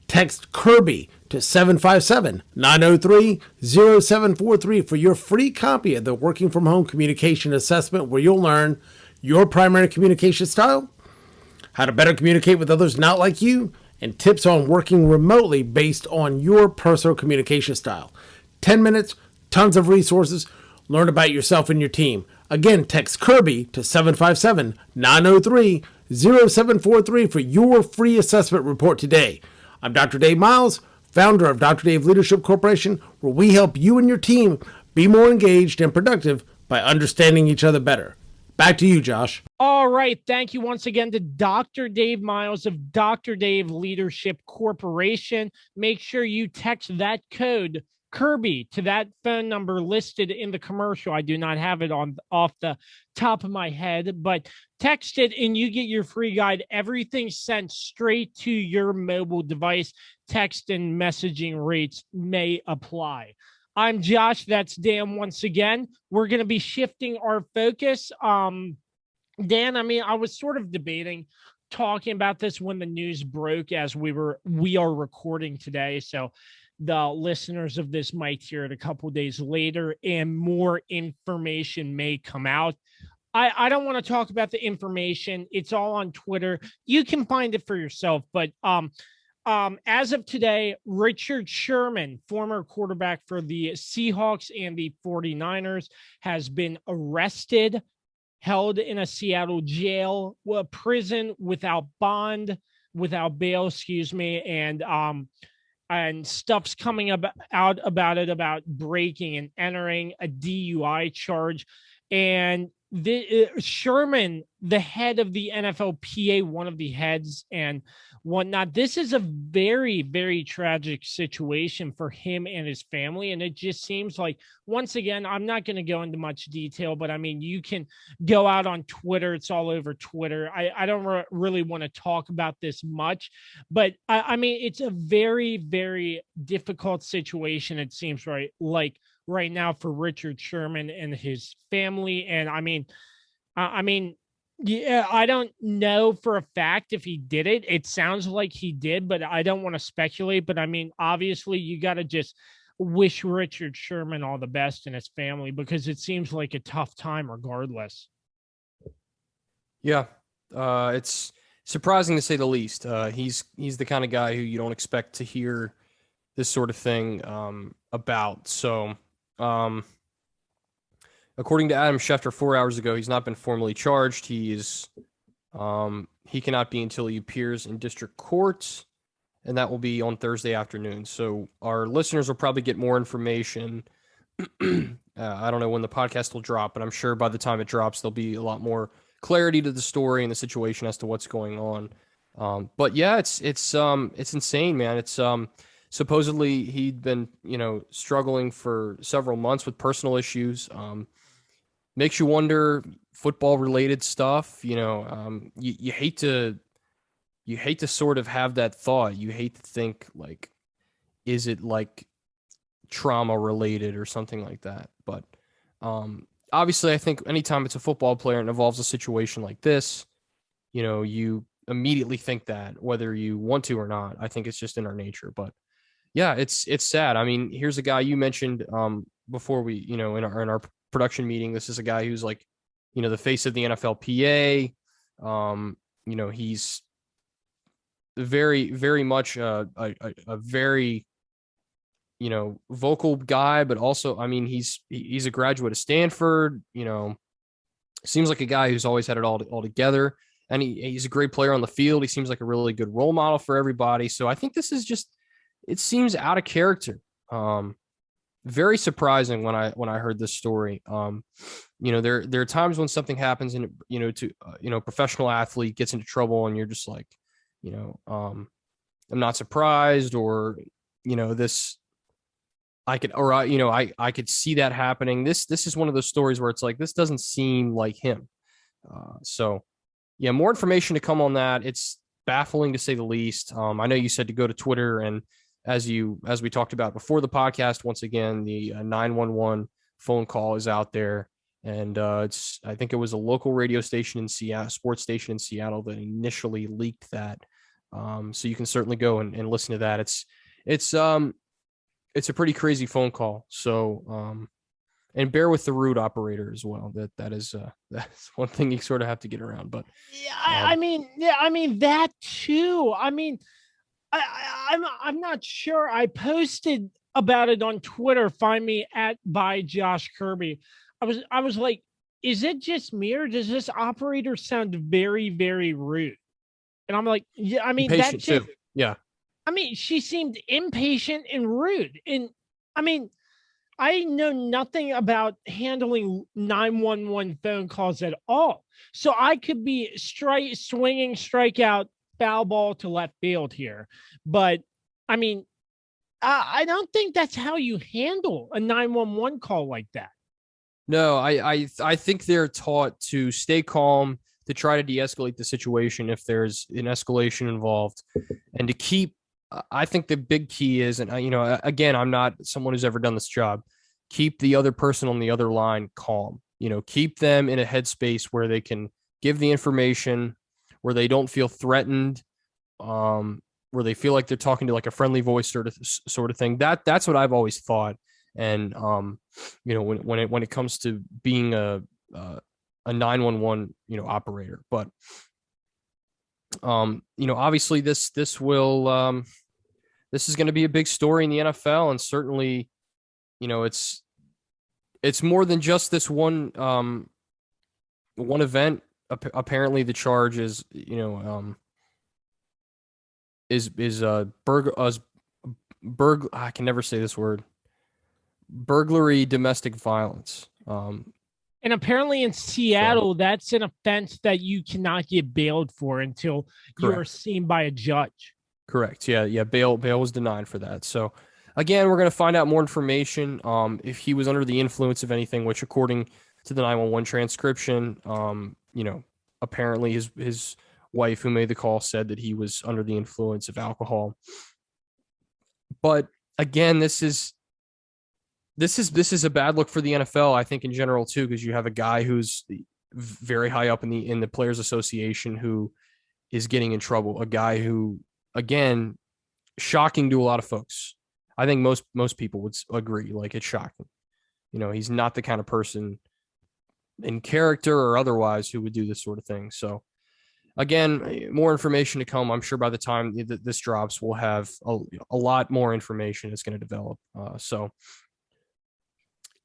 Text Kirby to 757-903-0743 for your free copy of the Working From Home Communication Assessment, where you'll learn your primary communication style, how to better communicate with others not like you, and tips on working remotely based on your personal communication style. 10 minutes, tons of resources. Learn about yourself and your team. Again, text Kirby to 757-903-0743 for your free assessment report today. I'm Dr. Dave Miles, founder of Dr. Dave Leadership Corporation, where we help you and your team be more engaged and productive by understanding each other better. Back to you, Josh. All right. Thank you once again to Dr. Dave Miles of Dr. Dave Leadership Corporation. Make sure you text that code Kirby to that phone number listed in the commercial. I do not have it off the top of my head, but text it and you get your free guide. Everything sent straight to your mobile device. Text and messaging rates may apply. I'm Josh. That's Dan once again. We're going to be shifting our focus. Dan, I was sort of debating talking about this when the news broke as we are recording today. So the listeners of this might hear it a couple days later and more information may come out. I don't want to talk about the information. It's all on Twitter. You can find it for yourself, but as of today, Richard Sherman, former quarterback for the Seahawks and the 49ers, has been arrested, held in a Seattle jail, prison without bail, and stuff's coming out about breaking and entering, a DUI charge. And Sherman, the head of the NFLPA, one of the heads and whatnot, this is a very, very tragic situation for him and his family. And it just seems like, once again, I'm not going to go into much detail, but I mean, you can go out on Twitter. It's all over Twitter. I don't really want to talk about this much, but I mean, it's a very, very difficult situation. It seems right now for Richard Sherman and his family. And I mean, yeah, I don't know for a fact if he did it. It sounds like he did, but I don't want to speculate. But I mean, obviously, you got to just wish Richard Sherman all the best and his family, because it seems like a tough time regardless. Yeah, it's surprising to say the least. He's the kind of guy who you don't expect to hear this sort of thing about. So, according to Adam Schefter 4 hours ago, he's not been formally charged. He cannot be until he appears in district court, and that will be on Thursday afternoon. So our listeners will probably get more information. I don't know when the podcast will drop, but I'm sure by the time it drops, there'll be a lot more clarity to the story and the situation as to what's going on. But yeah, it's insane, man. It's supposedly he'd been, struggling for several months with personal issues. Makes you wonder, football related stuff, you hate to sort of have that thought. You hate to think like, is it like trauma related or something like that? But obviously I think anytime it's a football player and involves a situation like this, you immediately think that, whether you want to or not. I think it's just in our nature. But yeah, it's sad. I mean, here's a guy you mentioned before we, in our production meeting. This is a guy who's like, the face of the NFLPA. He's very, very much a very, vocal guy, but also, I mean, he's a graduate of Stanford. Seems like a guy who's always had it all together, and he's a great player on the field. He seems like a really good role model for everybody. So I think this is just, it seems out of character. Very surprising when I heard this story. There are times when something happens and, a professional athlete gets into trouble and you're just like, I'm not surprised, or, this, I could see that happening. This is one of those stories where it's like, this doesn't seem like him. So yeah, more information to come on that. It's baffling to say the least. I know you said to go to Twitter, and as we talked about before the podcast, once again, the 911 phone call is out there. And I think it was a local radio station in Seattle, sports station in Seattle, that initially leaked that. So you can certainly go and listen to that. It's a pretty crazy phone call. So, and bear with the root operator as well. That's one thing you sort of have to get around. But yeah, I mean that too. I mean, I'm not sure. I posted about it on Twitter. Find me by Josh Kirby. I was like, is it just me, or does this operator sound very, very rude? And I'm like, yeah, I mean, impatient too. Yeah. I mean, she seemed impatient and rude. And I mean, I know nothing about handling 911 phone calls at all. So I could be swinging strikeout, foul ball to left field here. But I mean, I don't think that's how you handle a 911 call like that. No, I think they're taught to stay calm, to try to de-escalate the situation if there's an escalation involved, and to keep, I think the big key is, and again, I'm not someone who's ever done this job, keep the other person on the other line calm. Keep them in a headspace where they can give the information, where they don't feel threatened, where they feel like they're talking to like a friendly voice sort of thing. That's what I've always thought. And when it comes to being a 911 operator, but obviously this is going to be a big story in the NFL, and certainly it's more than just this one event. Apparently the charge is I can never say this word, burglary, domestic violence. And apparently in Seattle, that's an offense that you cannot get bailed for until you're seen by a judge. Correct. Yeah. Bail was denied for that. So again, we're going to find out more information. If he was under the influence of anything, which according to the 911 transcription, apparently his wife who made the call said that he was under the influence of alcohol. But again, this is a bad look for the NFL, I think, in general too, because you have a guy who's very high up in the Players Association who is getting in trouble. A guy who, again, shocking to a lot of folks. I think most people would agree. Like, it's shocking. He's not the kind of person in character or otherwise who would do this sort of thing. So again, more information to come. I'm sure by the time this drops, we'll have a lot more information that's going to develop. So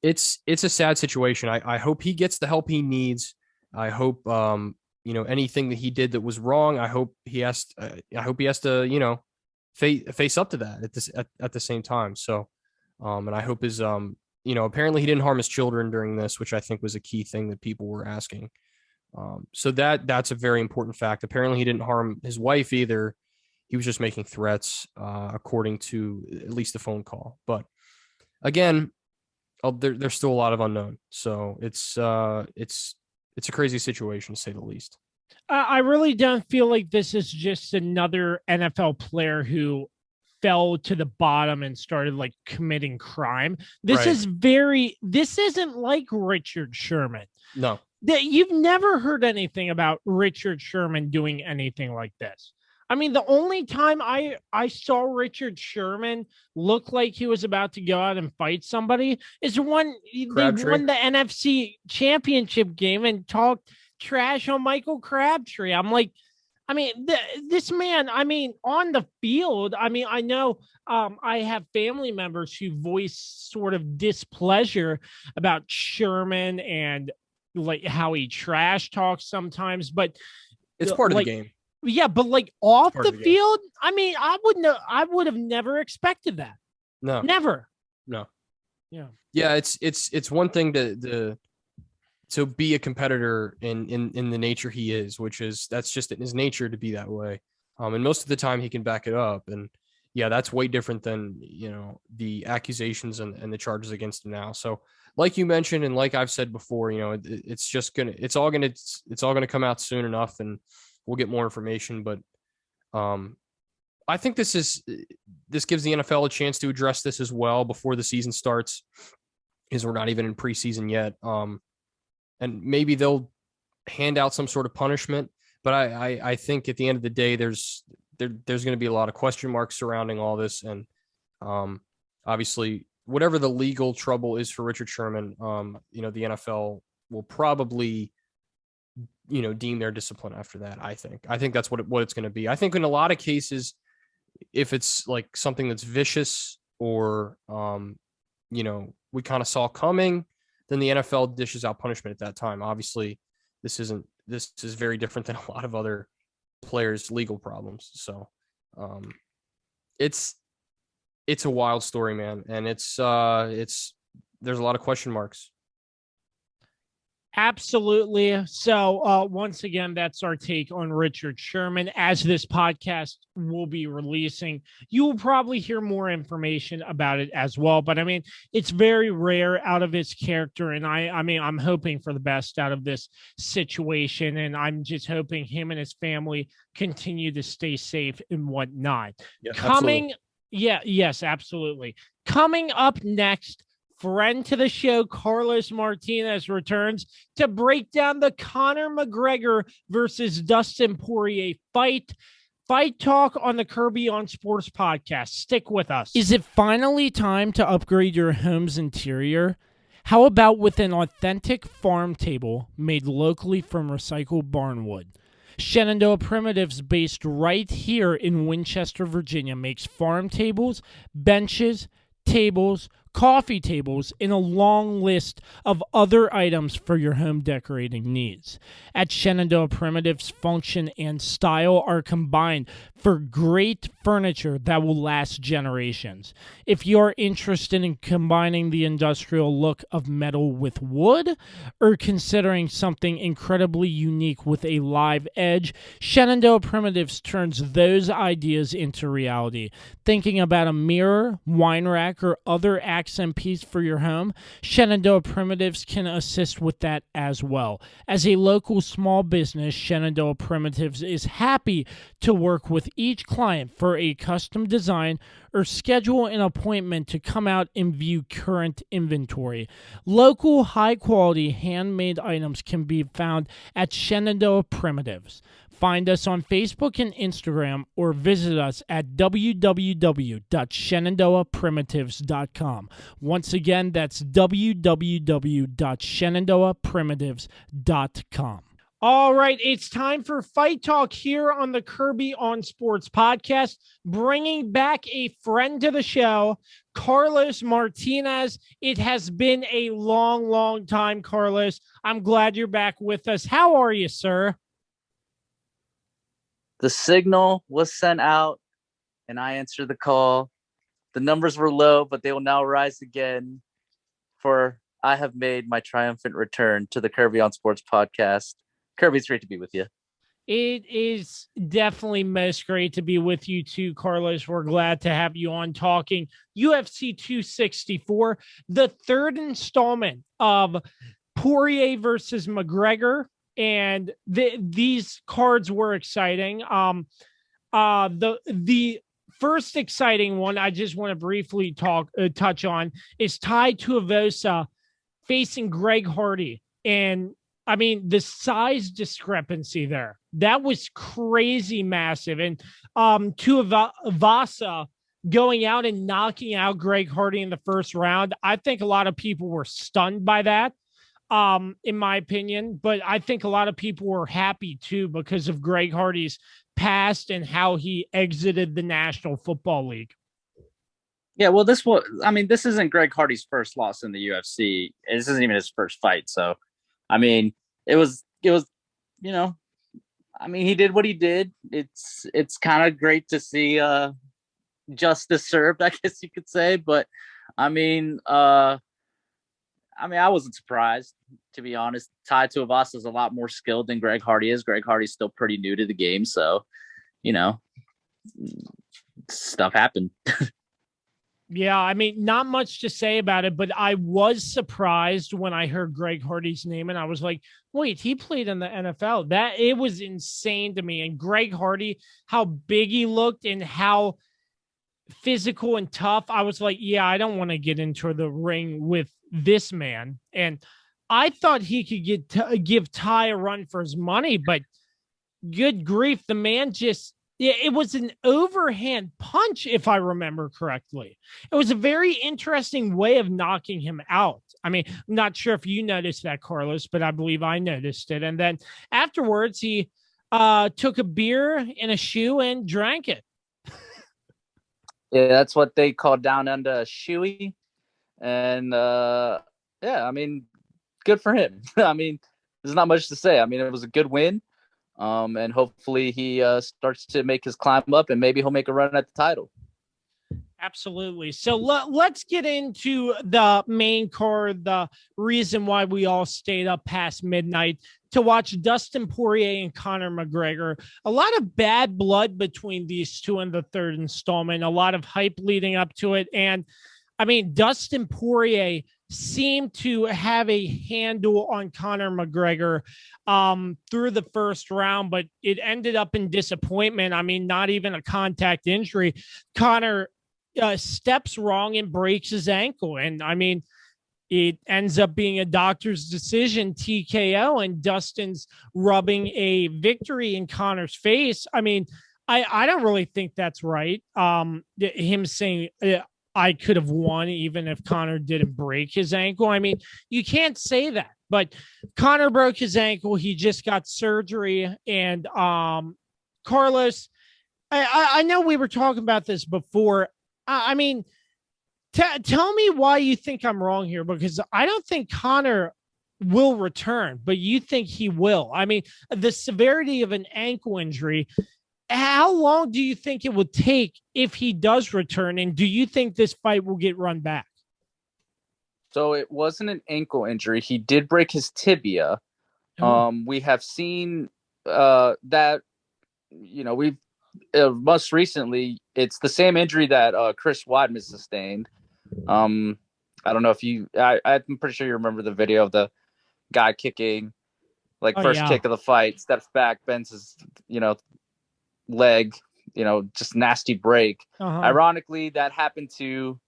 it's a sad situation. I hope he gets the help he needs. I hope, anything that he did that was wrong, I hope he has to, face up to that at the same time. So, and I hope his, apparently he didn't harm his children during this, which I think was a key thing that people were asking. So that's a very important fact. Apparently he didn't harm his wife either. He was just making threats, according to at least the phone call. But again, there's still a lot of unknown. So it's a crazy situation, to say the least. I really don't feel like this is just another NFL player who fell to the bottom and started like committing crime. This isn't like Richard Sherman. No. You've never heard anything about Richard Sherman doing anything like this. I mean, the only time I saw Richard Sherman look like he was about to go out and fight somebody is when they won the NFC Championship game and talked trash on Michael Crabtree. I'm like, this man, on the field, I know I have family members who voice sort of displeasure about Sherman and like how he trash talks sometimes, but it's part of the game. Yeah, but like off the field, I would have never expected that. No, never. No. Yeah. Yeah. It's one thing to be a competitor in the nature he is, that's just in his nature to be that way. And most of the time he can back it up. And yeah, that's way different than, the accusations and the charges against him now. So like you mentioned, and like I've said before, it's all gonna come out soon enough, and we'll get more information. But I think this gives the NFL a chance to address this as well before the season starts, because we're not even in preseason yet. And maybe they'll hand out some sort of punishment. But I think at the end of the day, there's going to be a lot of question marks surrounding all this. And obviously, whatever the legal trouble is for Richard Sherman, the NFL will probably, deem their discipline after that. I think that's what it's going to be. I think in a lot of cases, if it's like something that's vicious or, we kind of saw coming, then the NFL dishes out punishment at that time. Obviously, this is very different than a lot of other players' legal problems. So it's a wild story, man. And there's a lot of question marks. Absolutely. So once again, that's our take on Richard Sherman. As this podcast will be releasing, you will probably hear more information about it as well. But it's very rare out of his character. And I'm hoping for the best out of this situation. And I'm just hoping him and his family continue to stay safe and whatnot. Yeah, yes, absolutely. Coming up next, friend to the show, Carlos Martinez returns to break down the Conor McGregor versus Dustin Poirier fight. Fight Talk on the Kirby on Sports podcast. Stick with us. Is it finally time to upgrade your home's interior? How about with an authentic farm table made locally from recycled barnwood? Shenandoah Primitives, based right here in Winchester, Virginia, makes farm tables, benches, tables, coffee tables, and a long list of other items for your home decorating needs. At Shenandoah Primitives, function and style are combined for great furniture that will last generations. If you're interested in combining the industrial look of metal with wood, or considering something incredibly unique with a live edge, Shenandoah Primitives turns those ideas into reality. Thinking about a mirror, wine rack, or other accent piece for your home, Shenandoah Primitives can assist with that as well. As a local small business, Shenandoah Primitives is happy to work with each client for a custom design or schedule an appointment to come out and view current inventory. Local, high-quality, handmade items can be found at Shenandoah Primitives. Find us on Facebook and Instagram or visit us at www.shenandoahprimitives.com. Once again, that's www.shenandoahprimitives.com. All right, it's time for Fight Talk here on the Kirby on Sports podcast, bringing back a friend to the show, Carlos Martinez. It has been a long, long time, Carlos. I'm glad you're back with us. How are you, sir? The signal was sent out, and I answered the call. The numbers were low, but they will now rise again, for I have made my triumphant return to the Kirby on Sports podcast. Kirby, it's great to be with you. It is definitely most great to be with you too, Carlos. We're glad to have you on talking UFC 264, the third installment of Poirier versus McGregor. And these cards were exciting. The first exciting one I just want to briefly touch on is Tai Tuivasa facing Greg Hardy. And I mean, the size discrepancy there, that was crazy massive. And Tuivasa going out and knocking out Greg Hardy in the first round, I think a lot of people were stunned by that, in my opinion. But I think a lot of people were happy, too, because of Greg Hardy's past and how he exited the National Football League. Yeah, well, this isn't Greg Hardy's first loss in the UFC. This isn't even his first fight. So, I mean, it was, he did what he did. It's kind of great to see justice served, I guess you could say. But I wasn't surprised, to be honest. Tai Tuivasa is a lot more skilled than Greg Hardy is. Greg Hardy's still pretty new to the game, so stuff happened. Yeah, I mean, not much to say about it, but I was surprised when I heard Greg Hardy's name, and I was like, wait, he played in the NFL. It was insane to me. And Greg Hardy, how big he looked and how physical and tough. I was like, yeah, I don't want to get into the ring with this man. And I thought he could give Ty a run for his money, but good grief, the man just... It was an overhand punch, if I remember correctly. It was a very interesting way of knocking him out. I mean, I'm not sure if you noticed that, Carlos, but I believe I noticed it. And then afterwards, he took a beer and a shoe and drank it. Yeah, that's what they call down under a shoey. And, good for him. There's not much to say. It was a good win. And hopefully he starts to make his climb up, and maybe he'll make a run at the title. Absolutely. So let's get into the main card, the reason why we all stayed up past midnight to watch Dustin Poirier and Conor McGregor. A lot of bad blood between these two in the third installment, a lot of hype leading up to it. And Dustin Poirier seemed to have a handle on Conor McGregor through the first round, but it ended up in disappointment. Not even a contact injury. Conor steps wrong and breaks his ankle. And it ends up being a doctor's decision, TKO, and Dustin's rubbing a victory in Conor's face. I don't really think that's right. Him saying, I could have won even if Conor didn't break his ankle. You can't say that, but Conor broke his ankle. He just got surgery. And Carlos, I know we were talking about this before. Tell me why you think I'm wrong here, because I don't think Conor will return, but you think he will. I mean, the severity of an ankle injury, how long do you think it would take if he does return? And do you think this fight will get run back? So it wasn't an ankle injury. He did break his tibia. We have seen that, we've most recently, it's the same injury that Chris Weidman sustained. I don't know if I'm pretty sure you remember the video of the guy kicking, first kick of the fight, steps back, bends his, leg, just nasty break. Ironically, that happened to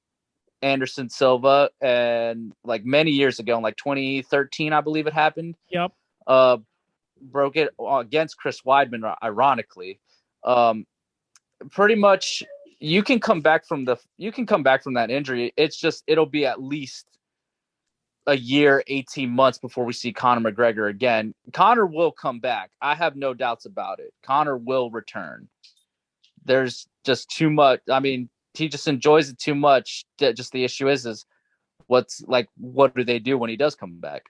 Anderson Silva, and many years ago, in 2013, I believe it happened. Yep. Broke it against Chris Weidman, ironically. Pretty much you can come back from that injury. It's just, it'll be at least a year, 18 months before we see Conor McGregor again. Conor will come back. I have no doubts about it. Conor will return. There's just too much. I mean, he just enjoys it too much. Just the issue is what do they do when he does come back?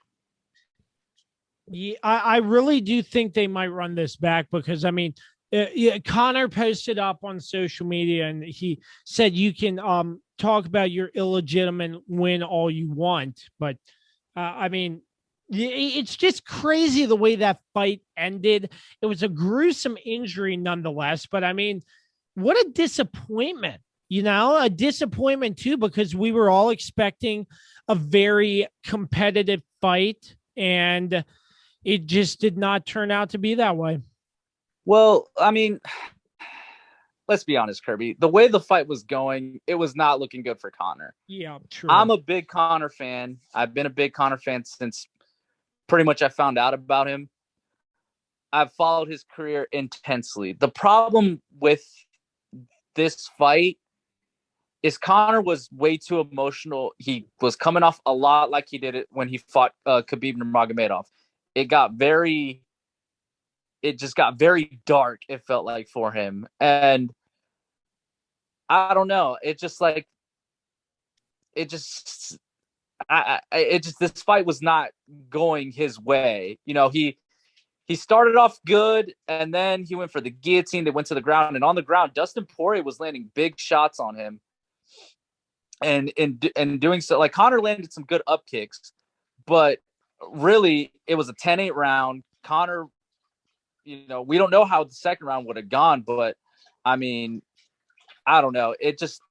Yeah, I really do think they might run this back, because, I mean, Conor posted up on social media and he said you can talk about your illegitimate win all you want. But, I mean, it's just crazy the way that fight ended. It was a gruesome injury nonetheless. But, I mean, what a disappointment. A disappointment, too, because we were all expecting a very competitive fight, and it just did not turn out to be that way. Well, I mean, let's be honest, Kirby. The way the fight was going, it was not looking good for Conor. Yeah, true. I'm a big Conor fan. I've been a big Conor fan since pretty much I found out about him. I've followed his career intensely. The problem with this fight is Conor was way too emotional. He was coming off a lot like he did it when he fought Khabib Nurmagomedov. It just got very dark, it felt like, for him. And I don't know. This fight was not going his way. He started off good, and then he went for the guillotine. They went to the ground, and on the ground, Dustin Poirier was landing big shots on him. And in doing so, Conor landed some good up kicks, but really it was a 10-8 round. Conor, we don't know how the second round would have gone, but I mean, I don't know.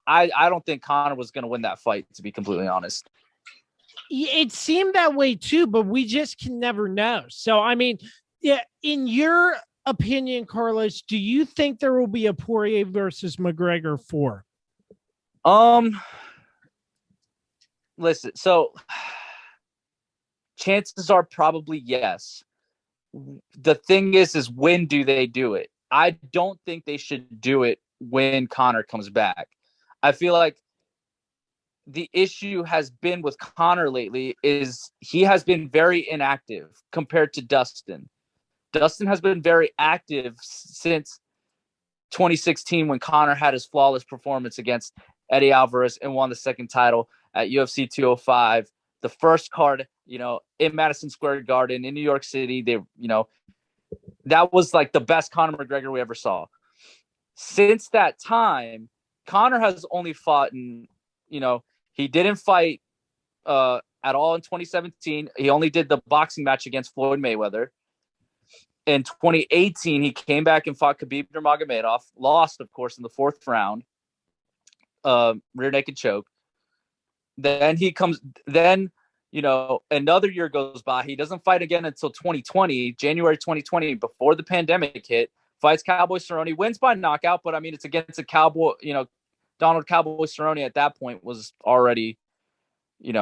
I don't think Conor was going to win that fight, to be completely honest. It seemed that way too, but we just can never know. So, I mean, yeah, in your opinion, Carlos, do you think there will be a Poirier versus McGregor 4? Listen, so chances are probably yes. The thing is when do they do it? I don't think they should do it when Conor comes back. I feel like the issue has been with Conor lately is he has been very inactive compared to Dustin. Dustin has been very active since 2016 when Conor had his flawless performance against Eddie Alvarez and won the second title at UFC 205. The first card, in Madison Square Garden in New York City, that was the best Conor McGregor we ever saw. Since that time, Conor has only fought he didn't fight at all in 2017. He only did the boxing match against Floyd Mayweather. In 2018, he came back and fought Khabib Nurmagomedov, lost, of course, in the fourth round, rear naked choke. Then another year goes by. He doesn't fight again until January 2020, before the pandemic hit. Fights Cowboy Cerrone, wins by knockout, but I mean, it's against a Cowboy, Donald Cowboy Cerrone at that point was already, he's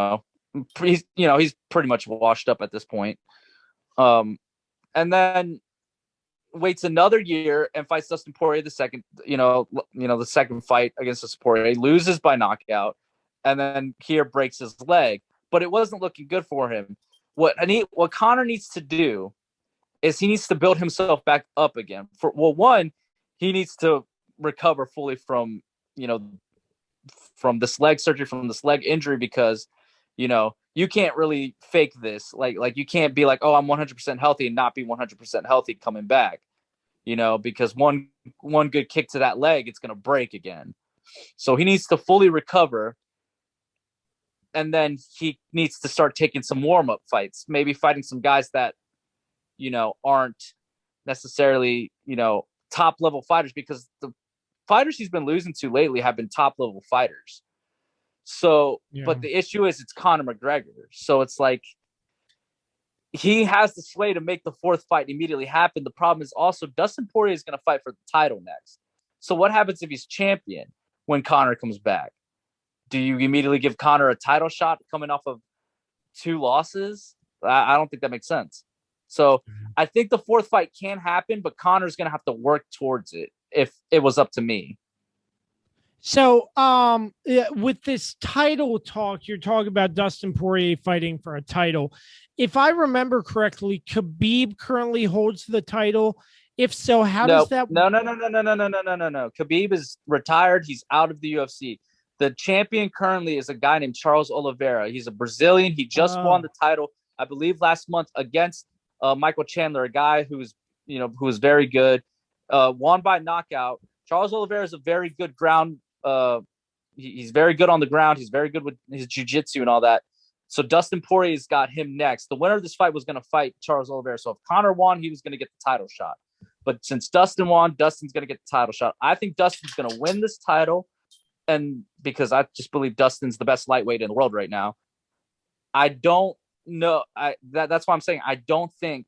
pretty much washed up at this point. And then waits another year and fights Dustin Poirier the second, the second fight against Dustin Poirier, loses by knockout, and then here breaks his leg. But it wasn't looking good for him. What Conor needs to do is he needs to build himself back up again. One, he needs to recover fully from, from this leg surgery, from this leg injury, because, you can't really fake this. Like you can't be like, oh, I'm 100% healthy and not be 100% healthy coming back, because one good kick to that leg, it's going to break again. So he needs to fully recover. And then he needs to start taking some warm-up fights, maybe fighting some guys that, aren't necessarily, top-level fighters, because the fighters he's been losing to lately have been top-level fighters. So, But the issue is it's Conor McGregor. So it's like he has the sway to make the fourth fight immediately happen. The problem is also Dustin Poirier is going to fight for the title next. So what happens if he's champion when Conor comes back? Do you immediately give Conor a title shot coming off of 2 losses? I don't think that makes sense. So I think the fourth fight can happen, but Conor's going to have to work towards it if it was up to me. So with this title talk, you're talking about Dustin Poirier fighting for a title. If I remember correctly, Khabib currently holds the title. If so, how does that? No. Khabib is retired. He's out of the UFC. The champion currently is a guy named Charles Oliveira. He's a Brazilian. He just won the title, I believe, last month against Michael Chandler, a guy who's very good. Won by knockout. Charles Oliveira is a very good ground. He's very good on the ground. He's very good with his jiu-jitsu and all that. So Dustin Poirier's got him next. The winner of this fight was going to fight Charles Oliveira. So if Conor won, he was going to get the title shot. But since Dustin won, Dustin's going to get the title shot. I think Dustin's going to win this title. And because I just believe Dustin's the best lightweight in the world right now. I don't know. That's why I'm saying I don't think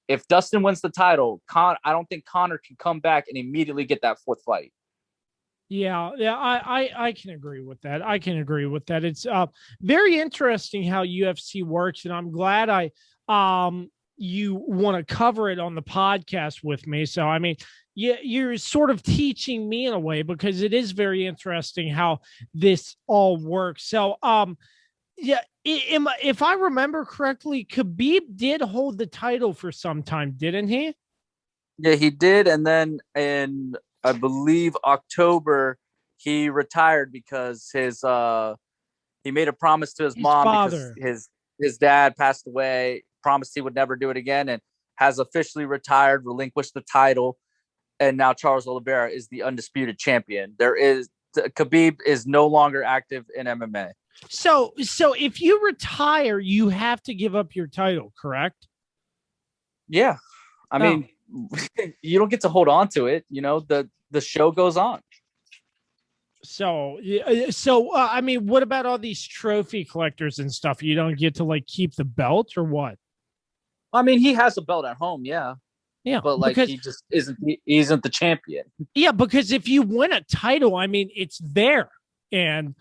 if Dustin wins the title, I don't think Conor can come back and immediately get that fourth fight. Yeah, I can agree with that. It's very interesting how UFC works, and I'm glad you want to cover it on the podcast with me. So, I mean, you're sort of teaching me in a way, because it is very interesting how this all works. So, if I remember correctly, Khabib did hold the title for some time, didn't he? Yeah, he did. And then in, I believe, October, he retired because he made a promise to his mom father. Because his dad passed away, promised he would never do it again, and has officially retired, relinquished the title. And now Charles Oliveira is the undisputed champion. Khabib is no longer active in MMA. So if you retire, you have to give up your title, correct? Yeah. I mean, you don't get to hold on to it. The show goes on. So I mean, what about all these trophy collectors and stuff? You don't get to keep the belt, or what? I mean, he has a belt at home. Yeah. Yeah. But he just isn't the champion. Yeah. Because if you win a title, I mean, it's there. And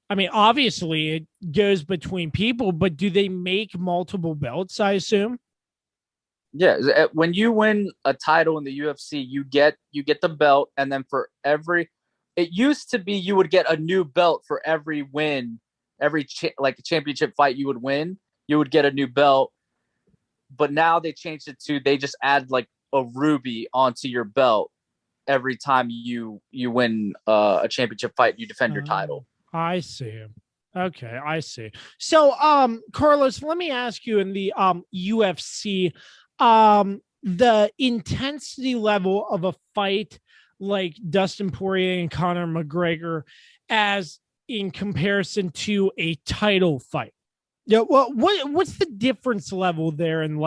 I mean, obviously it goes between people, but do they make multiple belts, I assume? Yeah. When you win a title in the UFC, you get the belt. And then it used to be you would get a new belt for every win, a championship fight you would win, you would get a new belt. But now they changed it to, they just add a ruby onto your belt every time you win a championship fight, you defend your title. I see. Okay, I see. So, Carlos, let me ask you, in the UFC, the intensity level of a fight like Dustin Poirier and Conor McGregor, as in comparison to a title fight. Yeah, well, what's the difference level there in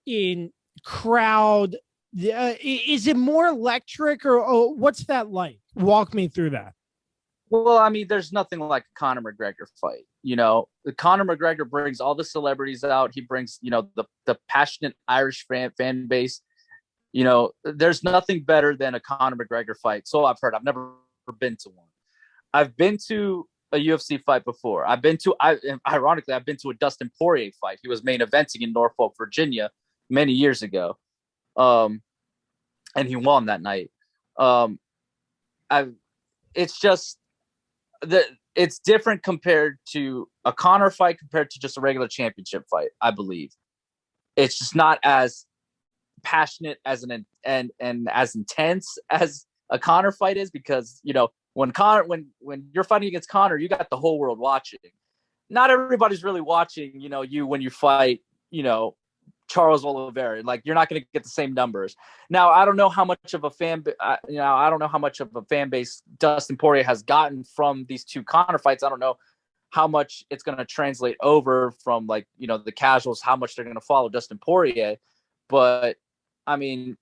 in crowd? Is it more electric, or what's that like? Walk me through that. Well, I mean, there's nothing like a Conor McGregor fight. The Conor McGregor brings all the celebrities out. He brings, the passionate Irish fan base. There's nothing better than a Conor McGregor fight. So I've heard. I've never been to one. I've been to a UFC fight before. Ironically, I've been to a Dustin Poirier fight. He was main eventing in Norfolk, Virginia, many years ago. And he won that night. It's different compared to a Conor fight compared to just a regular championship fight, I believe. It's just not as passionate and as intense as a Conor fight is, because when you're fighting against Conor, you got the whole world watching. Not everybody's really watching, you when you fight, Charles Oliveira. Like, you're not going to get the same numbers. Now, I don't know how much of a I don't know how much of a fan base Dustin Poirier has gotten from these two Conor fights. I don't know how much it's going to translate over from, like, the casuals, how much they're going to follow Dustin Poirier. But I mean,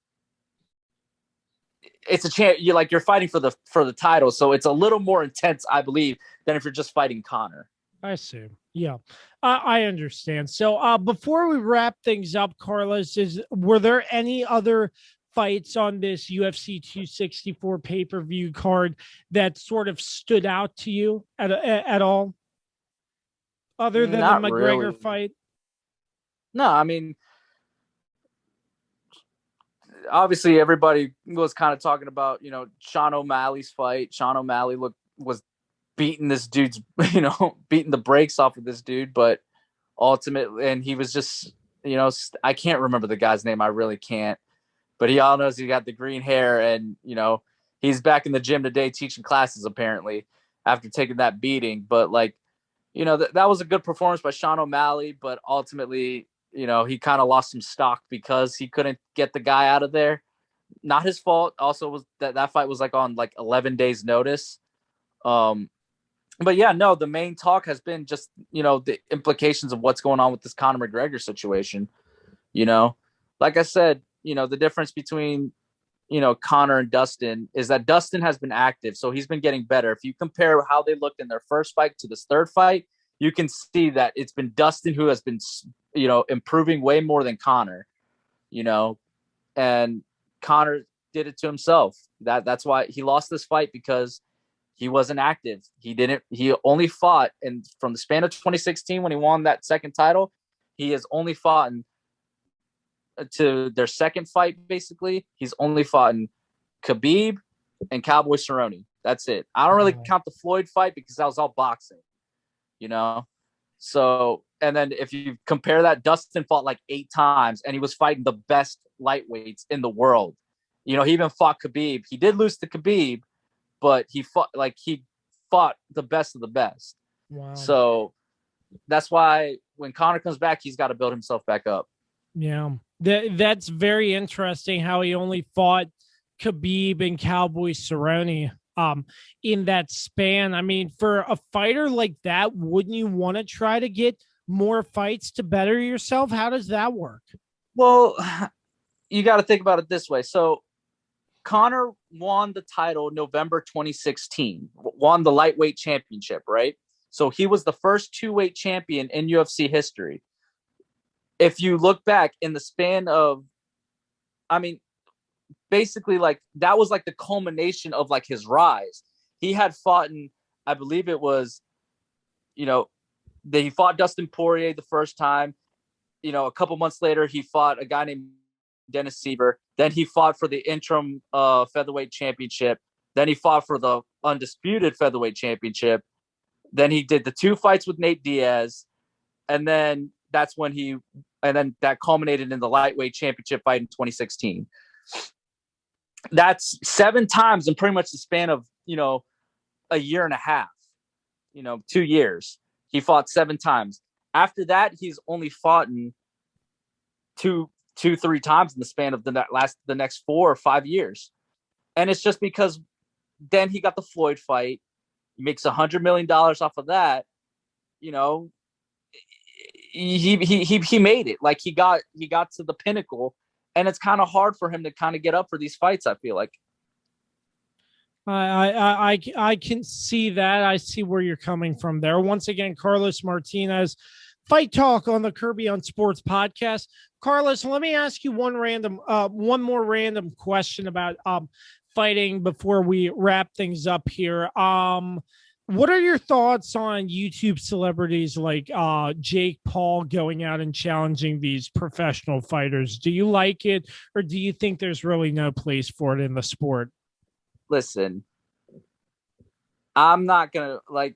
it's a chance. You're fighting for the title, so it's a little more intense, I believe, than if you're just fighting Conor. I see. Yeah, I understand. So before we wrap things up, Carlos, were there any other fights on this UFC 264 pay-per-view card that sort of stood out to you at all, other than Not the McGregor really. fight? No, I mean, obviously everybody was kind of talking about, Sean O'Malley's fight. Sean O'Malley was beating this dude's, beating the brakes off of this dude, but ultimately, and he was just, I can't remember the guy's name. I really can't, but he all knows he got the green hair, and, he's back in the gym today teaching classes, apparently, after taking that beating. But, like, that was a good performance by Sean O'Malley, but ultimately, he kind of lost some stock because he couldn't get the guy out of there. Not his fault. Also, was that fight was like on 11 days notice. But yeah, no, the main talk has been just, the implications of what's going on with this Conor McGregor situation. Like I said, the difference between, Conor and Dustin is that Dustin has been active. So he's been getting better. If you compare how they looked in their first fight to this third fight, you can see that it's been Dustin who has been, improving way more than Conor, and Conor did it to himself. That's why he lost this fight, because he wasn't active. He only fought, and from the span of 2016 when he won that second title, he has only fought to their second fight, basically. He's only fought in Khabib and Cowboy Cerrone. That's it. I don't really count the Floyd fight because that was all boxing, So, and then if you compare that, Dustin fought 8 times, and he was fighting the best lightweights in the world. He even fought Khabib. He did lose to Khabib, but he fought the best of the best. Wow. So that's why when Conor comes back, he's got to build himself back up. Yeah, that's very interesting how he only fought Khabib and Cowboy Cerrone in that span. I mean, for a fighter like that, wouldn't you want to try to get more fights to better yourself? How does that work? Well, you got to think about it this way. So Conor won the title November 2016, won the lightweight championship, right? So he was the first two-weight champion in UFC history. If you look back in the span of, basically that was the culmination of his rise. He had fought in, I believe it was, he fought Dustin Poirier the first time. A couple months later, he fought a guy named Dennis Siver. Then he fought for the interim featherweight championship. Then he fought for the undisputed featherweight championship. Then he did the 2 fights with Nate Diaz. And then that culminated in the lightweight championship fight in 2016. That's 7 times in pretty much the span of, a year and a half, 2 years. He fought 7 times. After that, he's only fought in 2-3 times in the span of the next 4 or 5 years. And it's just because then he got the Floyd fight. He makes $100 million off of that. He made it. He got to the pinnacle, and it's kind of hard for him to kind of get up for these fights, I feel like. I can see that. I see where you're coming from there. Once again, Carlos Martinez, Fight Talk on the Kirby on Sports podcast. Carlos, let me ask you one more random question about fighting before we wrap things up here. What are your thoughts on YouTube celebrities like Jake Paul going out and challenging these professional fighters? Do you like it, or do you think there's really no place for it in the sport? Listen, I'm not gonna I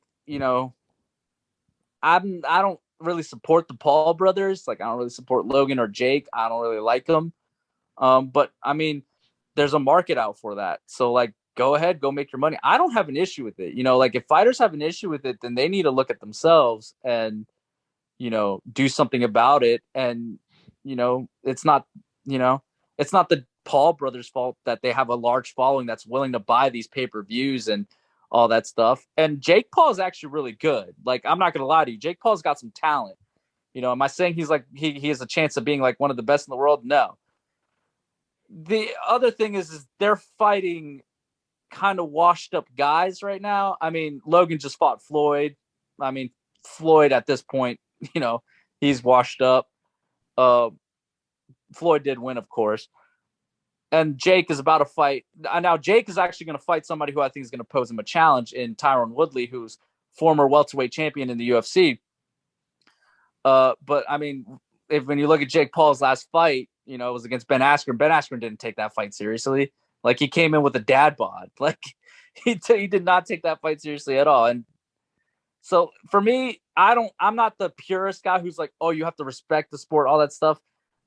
don't really support the Paul brothers. I don't really support Logan or Jake. I don't really like them. But there's a market out for that. So go ahead, go make your money. I don't have an issue with it. Like if fighters have an issue with it, then they need to look at themselves and, do something about it. And, it's not the Paul brothers' fault that they have a large following that's willing to buy these pay-per-views and all that stuff. And Jake Paul is actually really good. Like, I'm not going to lie to you. Jake Paul's got some talent. Am I saying he's like, he has a chance of being like one of the best in the world? No. The other thing is they're fighting kind of washed up guys right now. I mean, Logan just fought Floyd. I mean, Floyd at this point, he's washed up. Floyd did win, of course. And Jake is about to fight. Now, Jake is actually going to fight somebody who I think is going to pose him a challenge in Tyron Woodley, who's former welterweight champion in the UFC. But I mean, when you look at Jake Paul's last fight, it was against Ben Askren. Ben Askren didn't take that fight seriously. Like, he came in with a dad bod. Like, he did not take that fight seriously at all. And so for me, I'm not the purist guy who's like, oh, you have to respect the sport, all that stuff.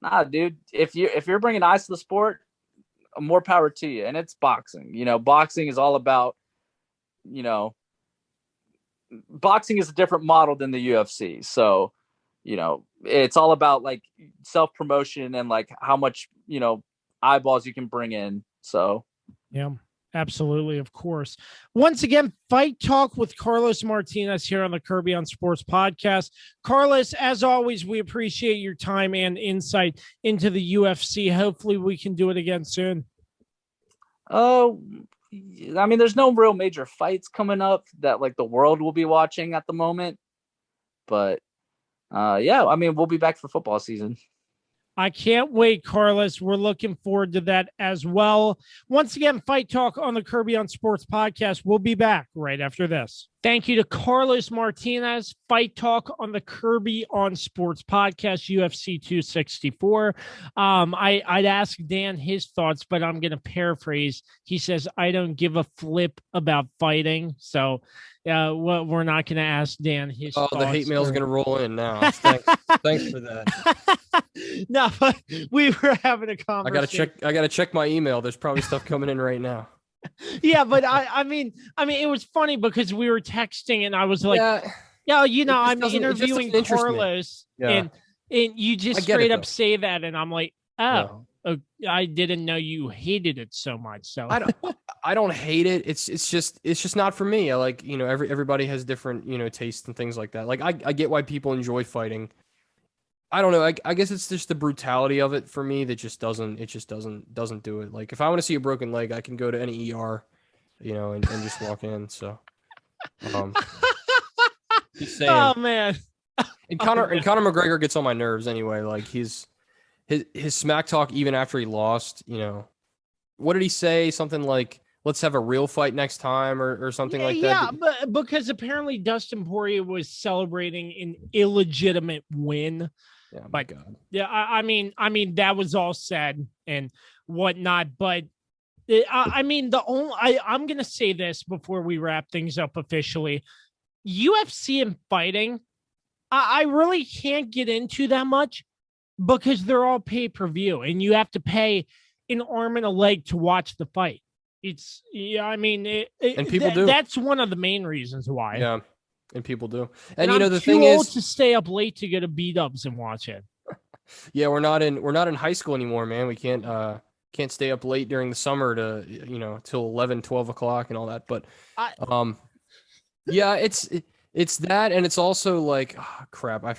Nah, dude, if you're bringing eyes to the sport, more power to you. And it's boxing. Boxing is all about, boxing is a different model than the UFC. So, it's all about like self-promotion and like how much, eyeballs you can bring in. So, yeah, absolutely. Of course. Once again, Fight Talk with Carlos Martinez here on the Kirby on Sports podcast. Carlos, as always, we appreciate your time and insight into the UFC. Hopefully we can do it again soon. Oh, I mean, there's no real major fights coming up that like the world will be watching at the moment, but yeah, I mean, we'll be back for football season. I can't wait, Carlos. We're looking forward to that as well. Once again, Fight Talk on the Kirby on Sports podcast. We'll be back right after this. Thank you to Carlos Martinez. Fight Talk on the Kirby on Sports podcast, UFC 264. I'd ask Dan his thoughts, but I'm going to paraphrase. He says, I don't give a flip about fighting. So we're not going to ask Dan his thoughts. Oh, the hate mail is going to roll in now. Thanks for that. No, but we were having a conversation. I gotta check my email. There's probably stuff coming in right now. Yeah, but I mean, it was funny because we were texting and I was like, I'm interviewing Carlos, and you just straight up say that, and I'm like, oh, I didn't know you hated it so much. So I don't hate it. It's just not for me. I like, everybody has different, tastes and things like that. Like I get why people enjoy fighting. I don't know. I guess it's just the brutality of it for me that just doesn't do it. Like if I want to see a broken leg, I can go to any ER, and just walk in. So, just saying. Oh man. And Conor McGregor gets on my nerves anyway. Like his smack talk even after he lost. What did he say? Something like, "Let's have a real fight next time," or something like that. Yeah, but because apparently Dustin Poirier was celebrating an illegitimate win. Yeah, my God. Yeah, I mean, that was all said and whatnot, but I'm going to say this before we wrap things up officially. UFC and fighting, I really can't get into that much because they're all pay-per-view and you have to pay an arm and a leg to watch the fight. And people do. That's one of the main reasons why. Yeah. And people do. And I'm the too thing old is to stay up late to go to B-dubs and watch it. Yeah, we're not in high school anymore, man. We can't stay up late during the summer to, till 11, 12 o'clock and all that. But yeah, it's that, and it's also like, oh, crap. I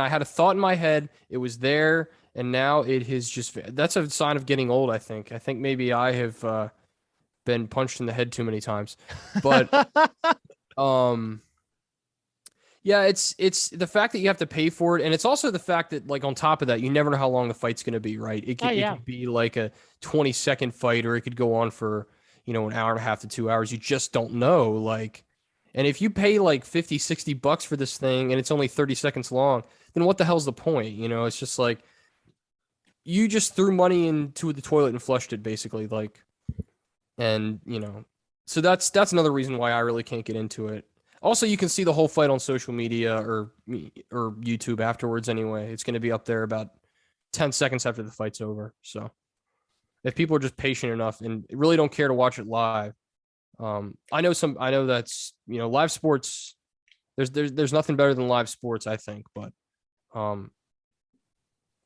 had a thought in my head. It was there, and now it has just. That's a sign of getting old. I think maybe I have been punched in the head too many times, but. Yeah, it's the fact that you have to pay for it, and it's also the fact that, like, on top of that, you never know how long the fight's going to be, right? It could be like a 20-second fight, or it could go on for, an hour and a half to 2 hours. You just don't know, like, and if you pay like $50-$60 for this thing and it's only 30 seconds long, then what the hell's the point? It's just like you just threw money into the toilet and flushed it, basically, like, and so that's another reason why I really can't get into it. Also, you can see the whole fight on social media or YouTube afterwards anyway. It's going to be up there about 10 seconds after the fight's over. So, if people are just patient enough and really don't care to watch it live. I know that's, live sports. There's nothing better than live sports, I think, but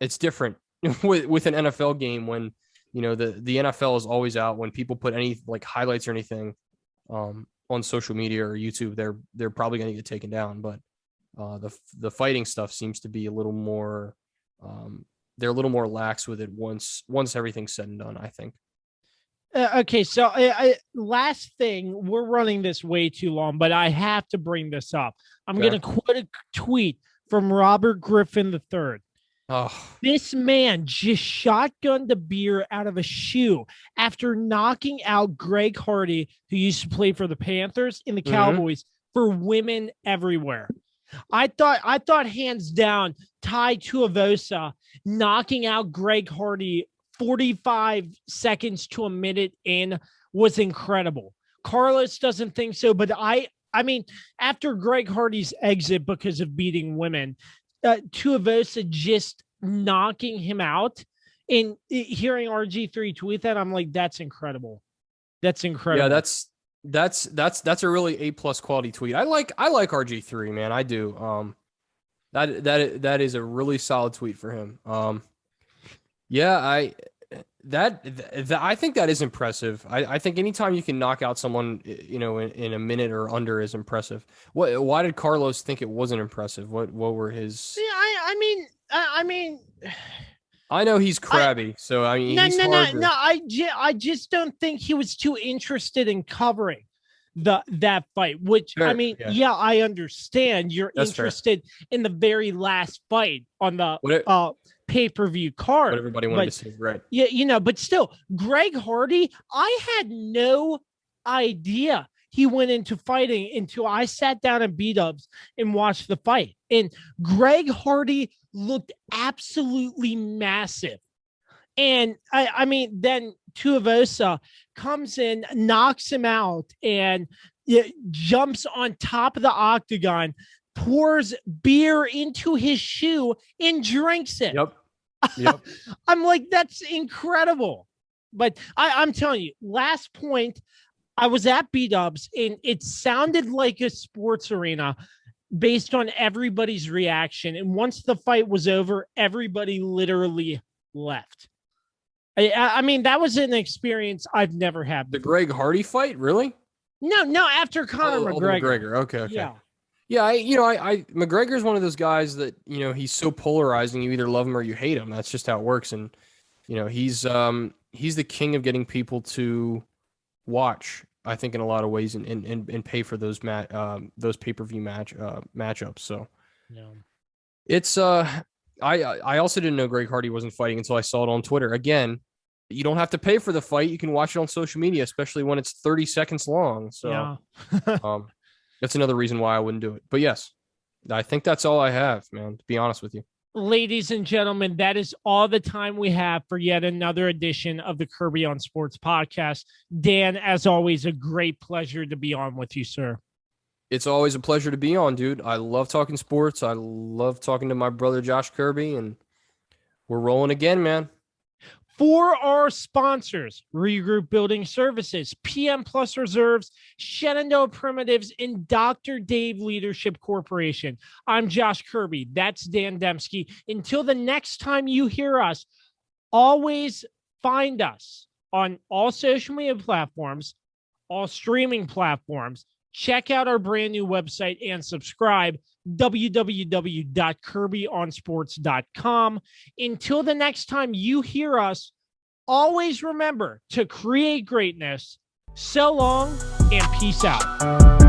it's different with an NFL game when, the NFL is always out. When people put any like highlights or anything on social media or YouTube, they're probably going to get taken down. But the fighting stuff seems to be a little more, they're a little more lax with it once everything's said and done, I think. Okay, so last thing, we're running this way too long, but I have to bring this up. I'm going to quote a tweet from Robert Griffin III. Oh. This man just shotgunned a beer out of a shoe after knocking out Greg Hardy, who used to play for the Panthers and the Cowboys, for women everywhere. I thought hands down, Ty Tuivasa knocking out Greg Hardy 45 seconds to a minute in was incredible. Carlos doesn't think so, but I mean, after Greg Hardy's exit because of beating women, Tuivasa just knocking him out, and hearing RG3 tweet that, I'm like, that's incredible. That's incredible. Yeah, that's a really A+ quality tweet. I like RG3, man. I do. That is a really solid tweet for him. Yeah, I think that is impressive. I think anytime you can knock out someone, in a minute or under is impressive. Why did Carlos think it wasn't impressive? What were his? Yeah, I mean, I know he's crabby, so I mean, no. I just don't think he was too interested in covering that fight. Which Fair, I mean, yeah. I understand you're That's interested in the very last fight on the pay-per-view card. What everybody wanted to see, right? Yeah, but still, Greg Hardy, I had no idea he went into fighting until I sat down at B-Dubs and watched the fight. And Greg Hardy looked absolutely massive. And I mean, then Tuivasa comes in, knocks him out, and jumps on top of the octagon, pours beer into his shoe, and drinks it. Yep. I'm like, that's incredible. But I'm telling you, last point, I was at B-Dubs, and it sounded like a sports arena based on everybody's reaction. And once the fight was over, everybody literally left. I mean, that was an experience I've never had before. The Greg Hardy fight, really? No, after Conor McGregor. Okay. Yeah. Yeah, I McGregor's one of those guys that, he's so polarizing. You either love him or you hate him. That's just how it works. And, he's the king of getting people to watch, I think, in a lot of ways, and pay for those pay-per-view matchups. So yeah. It's I also didn't know Greg Hardy wasn't fighting until I saw it on Twitter. Again, you don't have to pay for the fight. You can watch it on social media, especially when it's 30 seconds long. So that's another reason why I wouldn't do it. But yes, I think that's all I have, man, to be honest with you. Ladies and gentlemen, that is all the time we have for yet another edition of the Kirby on Sports podcast. Dan, as always, a great pleasure to be on with you, sir. It's always a pleasure to be on, dude. I love talking sports. I love talking to my brother, Josh Kirby, and we're rolling again, man. For our sponsors, Regroup Building Services, PM Plus Reserves, Shenandoah Primitives, and Dr. Dave Leadership Corporation. I'm Josh Kirby. That's Dan Demski. Until the next time you hear us, always find us on all social media platforms, all streaming platforms. Check out our brand new website and subscribe, www.kirbyonsports.com. Until the next time you hear us, always remember to create greatness. So long and peace out.